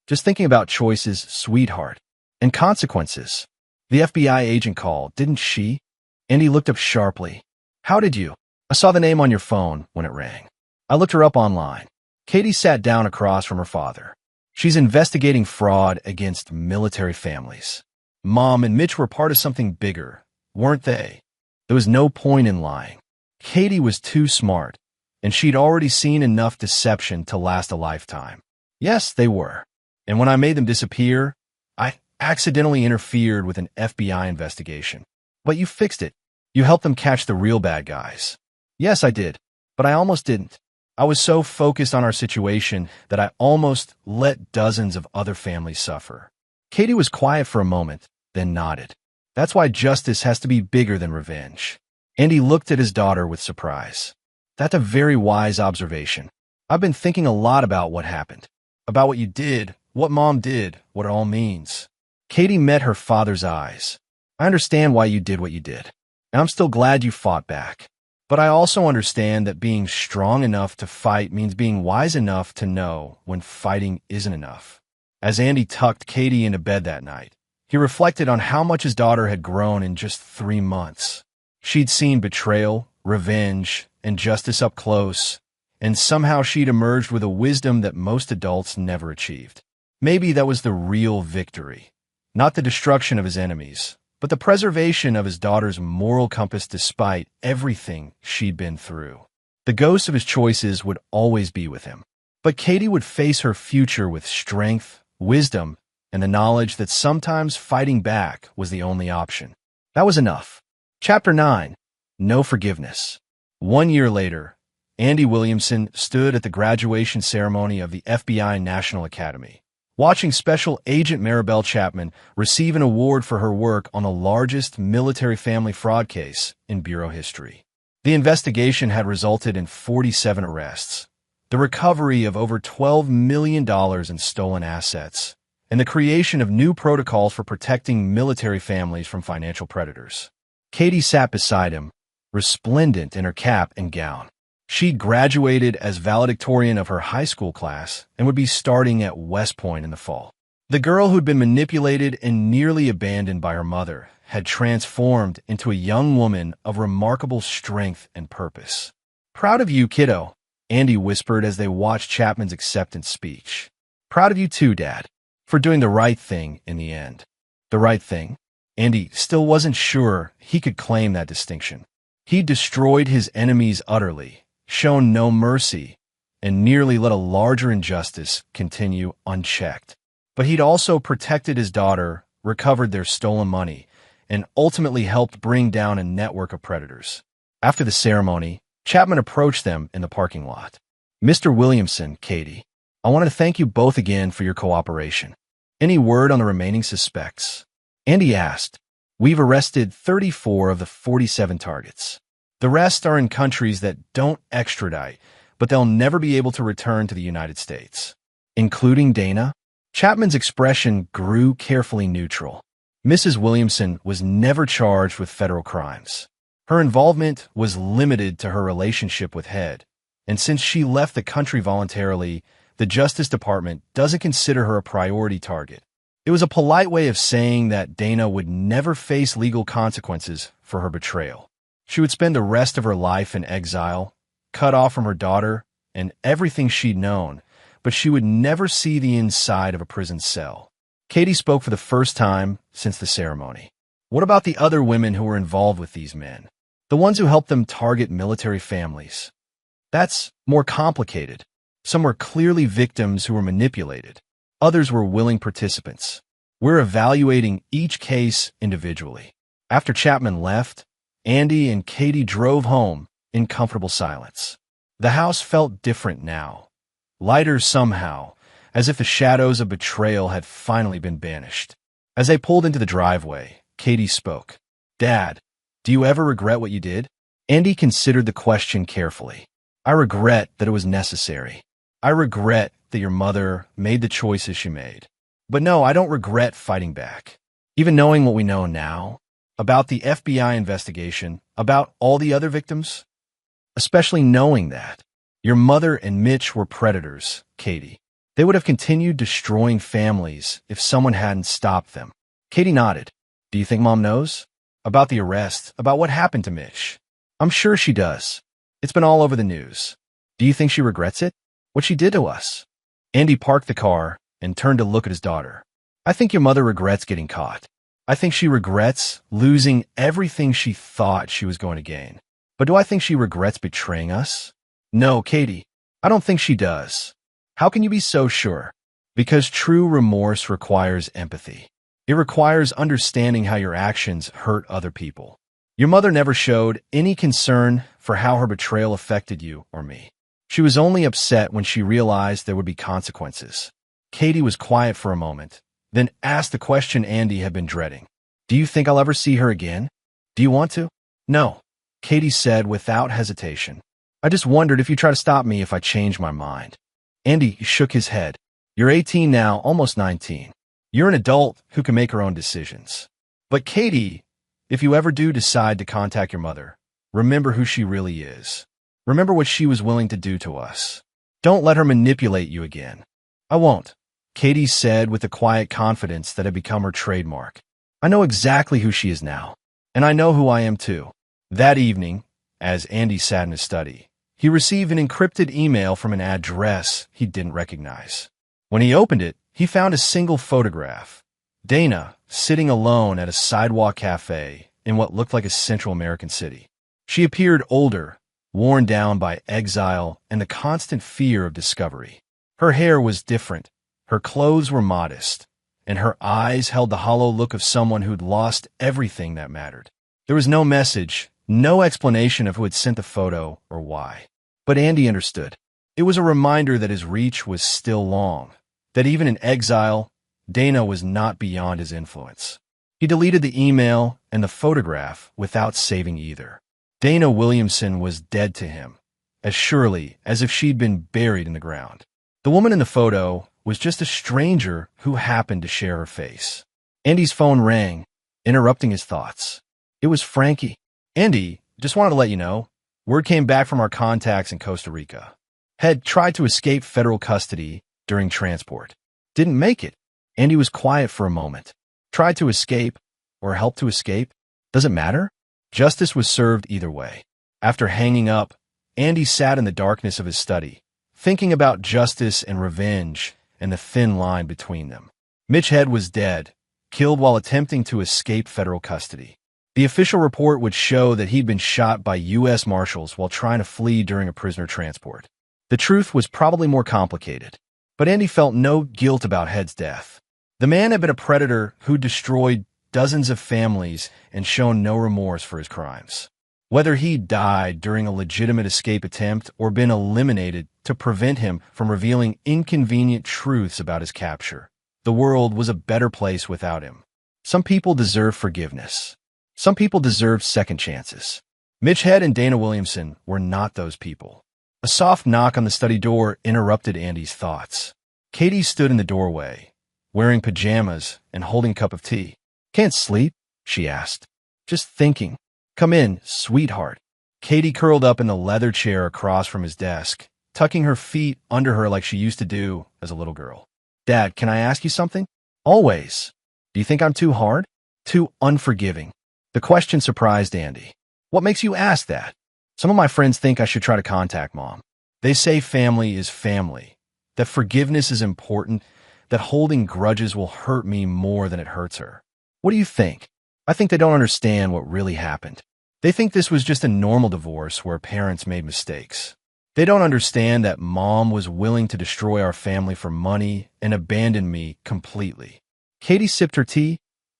Speaker 1: "Just thinking about choices, sweetheart. And consequences." "The FBI agent called, didn't she?" Andy looked up sharply. "How did you?" "I saw the name on your phone when it rang. I looked her up online." Katie sat down across from her father. "She's investigating fraud against military families. Mom and Mitch were part of something bigger, weren't they? There was no point in lying." Katie was too smart, and she'd already seen enough deception to last a lifetime. "Yes, they were. And when I made them disappear, I accidentally interfered with an FBI investigation. But you fixed it. You helped them catch the real bad guys." "Yes, I did. But I almost didn't. I was so focused on our situation that I almost let dozens of other families suffer." Katie was quiet for a moment, then nodded. "That's why justice has to be bigger than revenge." Andy looked at his daughter with surprise. "That's a very wise observation. I've been thinking a lot about what happened, about what you did, what Mom did, what it all means." Katie met her father's eyes. "I understand why you did what you did, and I'm still glad you fought back. But I also understand that being strong enough to fight means being wise enough to know when fighting isn't enough." As Andy tucked Katie into bed that night, he reflected on how much his daughter had grown in just 3 months. She'd seen betrayal, revenge, and justice up close, and somehow she'd emerged with a wisdom that most adults never achieved. Maybe that was the real victory. Not the destruction of his enemies, but the preservation of his daughter's moral compass despite everything she'd been through. The ghost of his choices would always be with him. But Katie would face her future with strength, wisdom, and the knowledge that sometimes fighting back was the only option. That was enough. Chapter 9. No Forgiveness. 1 year later, Andy Williamson stood at the graduation ceremony of the FBI National Academy, watching Special Agent Maribel Chapman receive an award for her work on the largest military family fraud case in Bureau history. The investigation had resulted in 47 arrests, the recovery of over $12 million in stolen assets, and the creation of new protocols for protecting military families from financial predators. Katie sat beside him, resplendent in her cap and gown. She'd graduated as valedictorian of her high school class and would be starting at West Point in the fall. The girl who'd been manipulated and nearly abandoned by her mother had transformed into a young woman of remarkable strength and purpose. "Proud of you, kiddo," Andy whispered as they watched Chapman's acceptance speech. "Proud of you too, Dad, for doing the right thing in the end." The right thing? Andy still wasn't sure he could claim that distinction. He'd destroyed his enemies utterly, shown no mercy, and nearly let a larger injustice continue unchecked. But he'd also protected his daughter, recovered their stolen money, and ultimately helped bring down a network of predators. After the ceremony, Chapman approached them in the parking lot. "Mr. Williamson, Katie, I wanted to thank you both again for your cooperation. Any word on the remaining suspects?" Andy asked. "We've arrested 34 of the 47 targets. The rest are in countries that don't extradite, but they'll never be able to return to the United States. Including Dana? Chapman's expression grew carefully neutral. Mrs. Williamson was never charged with federal crimes. Her involvement was limited to her relationship with Head, and since she left the country voluntarily, the Justice Department doesn't consider her a priority target. It was a polite way of saying that Dana would never face legal consequences for her betrayal. She would spend the rest of her life in exile, cut off from her daughter and everything she'd known, but she would never see the inside of a prison cell. Katie spoke for the first time since the ceremony. What about the other women who were involved with these men? The ones who helped them target military families? That's more complicated. Some were clearly victims who were manipulated. Others were willing participants. We're evaluating each case individually. After Chapman left, Andy and Katie drove home in comfortable silence. The house felt different now, lighter somehow, as if the shadows of betrayal had finally been banished. As they pulled into the driveway, Katie spoke. "Dad, do you ever regret what you did?" Andy considered the question carefully. "I regret that it was necessary. I regret that your mother made the choices she made. But no, I don't regret fighting back. Even knowing what we know now, about the FBI investigation, about all the other victims, especially knowing that your mother and Mitch were predators, Katie. They would have continued destroying families if someone hadn't stopped them." Katie nodded. "Do you think Mom knows? About the arrest, about what happened to Mitch?" "I'm sure she does. It's been all over the news." "Do you think she regrets it? What she did to us?" Andy parked the car and turned to look at his daughter. "I think your mother regrets getting caught. I think she regrets losing everything she thought she was going to gain. But do I think she regrets betraying us? No, Katie, I don't think she does." "How can you be so sure?" "Because true remorse requires empathy. It requires understanding how your actions hurt other people. Your mother never showed any concern for how her betrayal affected you or me. She was only upset when she realized there would be consequences." Katie was quiet for a moment, then asked the question Andy had been dreading. "Do you think I'll ever see her again? Do you want to?" "No," Katie said without hesitation. "I just wondered if you'd try to stop me if I changed my mind." Andy shook his head. "You're 18 now, almost 19. You're an adult who can make her own decisions. But Katie, if you ever do decide to contact your mother, remember who she really is. Remember what she was willing to do to us. Don't let her manipulate you again." "I won't," Katie said with the quiet confidence that had become her trademark. "I know exactly who she is now, and I know who I am too." That evening, as Andy sat in his study, he received an encrypted email from an address he didn't recognize. When he opened it, he found a single photograph. Dana sitting alone at a sidewalk cafe in what looked like a Central American city. She appeared older, worn down by exile and the constant fear of discovery. Her hair was different, her clothes were modest, and her eyes held the hollow look of someone who'd lost everything that mattered. There was no message, no explanation of who had sent the photo or why. But Andy understood. It was a reminder that his reach was still long, that even in exile, Dana was not beyond his influence. He deleted the email and the photograph without saving either. Dana Williamson was dead to him, as surely as if she'd been buried in the ground. The woman in the photo was just a stranger who happened to share her face. Andy's phone rang, interrupting his thoughts. It was Frankie. "Andy, just wanted to let you know, word came back from our contacts in Costa Rica. Had tried to escape federal custody during transport. Didn't make it." Andy was quiet for a moment. Tried to escape, or help to escape? Does it matter? Justice was served either way. After hanging up, Andy sat in the darkness of his study, thinking about justice and revenge and the thin line between them. Mitch Head was dead, killed while attempting to escape federal custody. The official report would show that he'd been shot by U.S. Marshals while trying to flee during a prisoner transport. The truth was probably more complicated, but Andy felt no guilt about Head's death. The man had been a predator who destroyed dozens of families and shown no remorse for his crimes. Whether he died during a legitimate escape attempt or been eliminated to prevent him from revealing inconvenient truths about his capture, the world was a better place without him. Some people deserve forgiveness. Some people deserve second chances. Mitch Head and Dana Williamson were not those people. A soft knock on the study door interrupted Andy's thoughts. Katie stood in the doorway, wearing pajamas and holding a cup of tea. "Can't sleep?" she asked. "Just thinking." "Come in, sweetheart." Katie curled up in the leather chair across from his desk, tucking her feet under her like she used to do as a little girl. "Dad, can I ask you something?" "Always." "Do you think I'm too hard? Too unforgiving?" The question surprised Andy. "What makes you ask that?" "Some of my friends think I should try to contact Mom. They say family is family, that forgiveness is important, that holding grudges will hurt me more than it hurts her." "What do you think?" "I think they don't understand what really happened. They think this was just a normal divorce where parents made mistakes. They don't understand that Mom was willing to destroy our family for money and abandon me completely." Katie sipped her tea,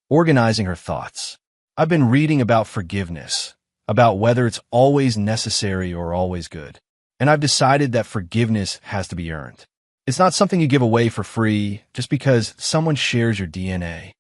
Speaker 1: organizing her thoughts. "I've been reading about forgiveness, about whether it's always necessary or always good. And I've decided that forgiveness has to be earned. It's not something you give away for free just because someone shares your DNA."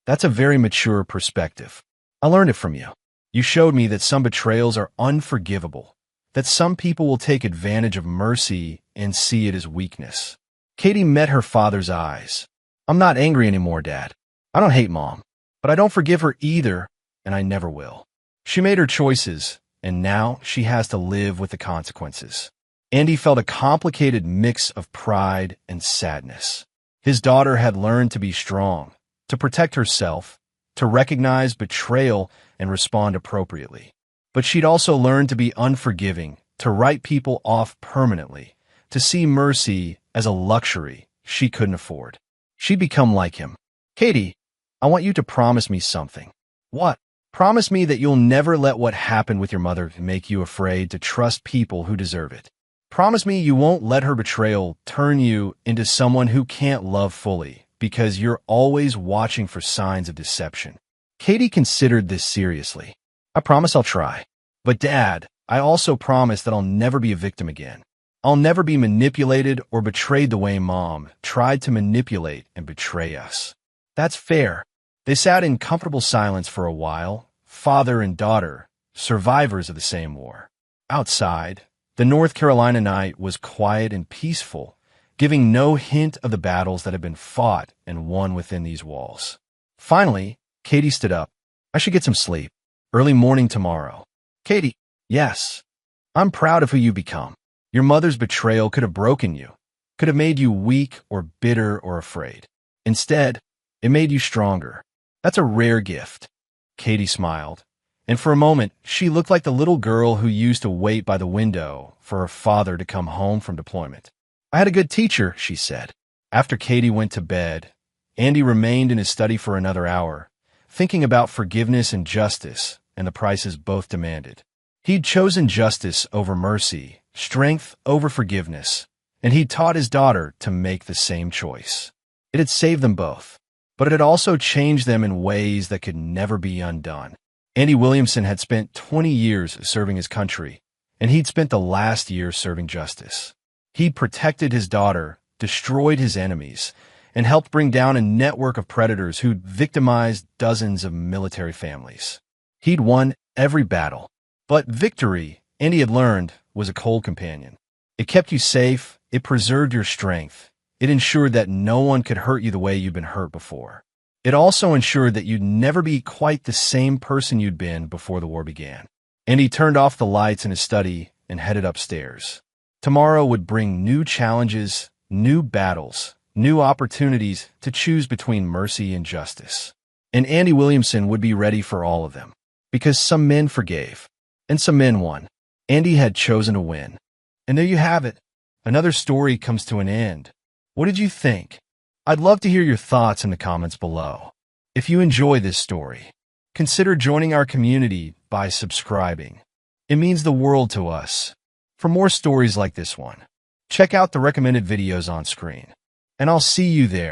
Speaker 1: "That's a very mature perspective. I learned it from you. You showed me that some betrayals are unforgivable, that some people will take advantage of mercy and see it as weakness." Katie met her father's eyes. "I'm not angry anymore, Dad. I don't hate Mom, but I don't forgive her either, and I never will. She made her choices, and now she has to live with the consequences." Andy felt a complicated mix of pride and sadness. His daughter had learned to be strong, to protect herself, to recognize betrayal and respond appropriately. But she'd also learned to be unforgiving, to write people off permanently, to see mercy as a luxury she couldn't afford. She'd become like him. "Katie, I want you to promise me something." "What?" "Promise me that you'll never let what happened with your mother make you afraid to trust people who deserve it. Promise me you won't let her betrayal turn you into someone who can't love fully, because you're always watching for signs of deception." Katie considered this seriously. "I promise I'll try. But Dad, I also promise that I'll never be a victim again. I'll never be manipulated or betrayed the way Mom tried to manipulate and betray us." "That's fair." They sat in comfortable silence for a while, father and daughter, survivors of the same war. Outside, the North Carolina night was quiet and peaceful, giving no hint of the battles that had been fought and won within these walls. Finally, Katie stood up. "I should get some sleep. Early morning tomorrow." "Katie." "Yes. I'm proud of who you've become. Your mother's betrayal could have broken you, could have made you weak or bitter or afraid. Instead, it made you stronger. That's a rare gift." Katie smiled, and for a moment, she looked like the little girl who used to wait by the window for her father to come home from deployment. "I had a good teacher," she said. After Katie went to bed, Andy remained in his study for another hour, thinking about forgiveness and justice and the prices both demanded. He'd chosen justice over mercy, strength over forgiveness, and he'd taught his daughter to make the same choice. It had saved them both, but it had also changed them in ways that could never be undone. Andy Williamson had spent 20 years serving his country, and he'd spent the last year serving justice. He'd protected his daughter, destroyed his enemies, and helped bring down a network of predators who'd victimized dozens of military families. He'd won every battle, but victory, Andy had learned, was a cold companion. It kept you safe, it preserved your strength, it ensured that no one could hurt you the way you'd been hurt before. It also ensured that you'd never be quite the same person you'd been before the war began. And he turned off the lights in his study and headed upstairs. Tomorrow would bring new challenges, new battles, new opportunities to choose between mercy and justice. And Andy Williamson would be ready for all of them, because some men forgave, and some men won. Andy had chosen to win. And there you have it. Another story comes to an end. What did you think? I'd love to hear your thoughts in the comments below. If you enjoy this story, consider joining our community by subscribing. It means the world to us. For more stories like this one, check out the recommended videos on screen, and I'll see you there.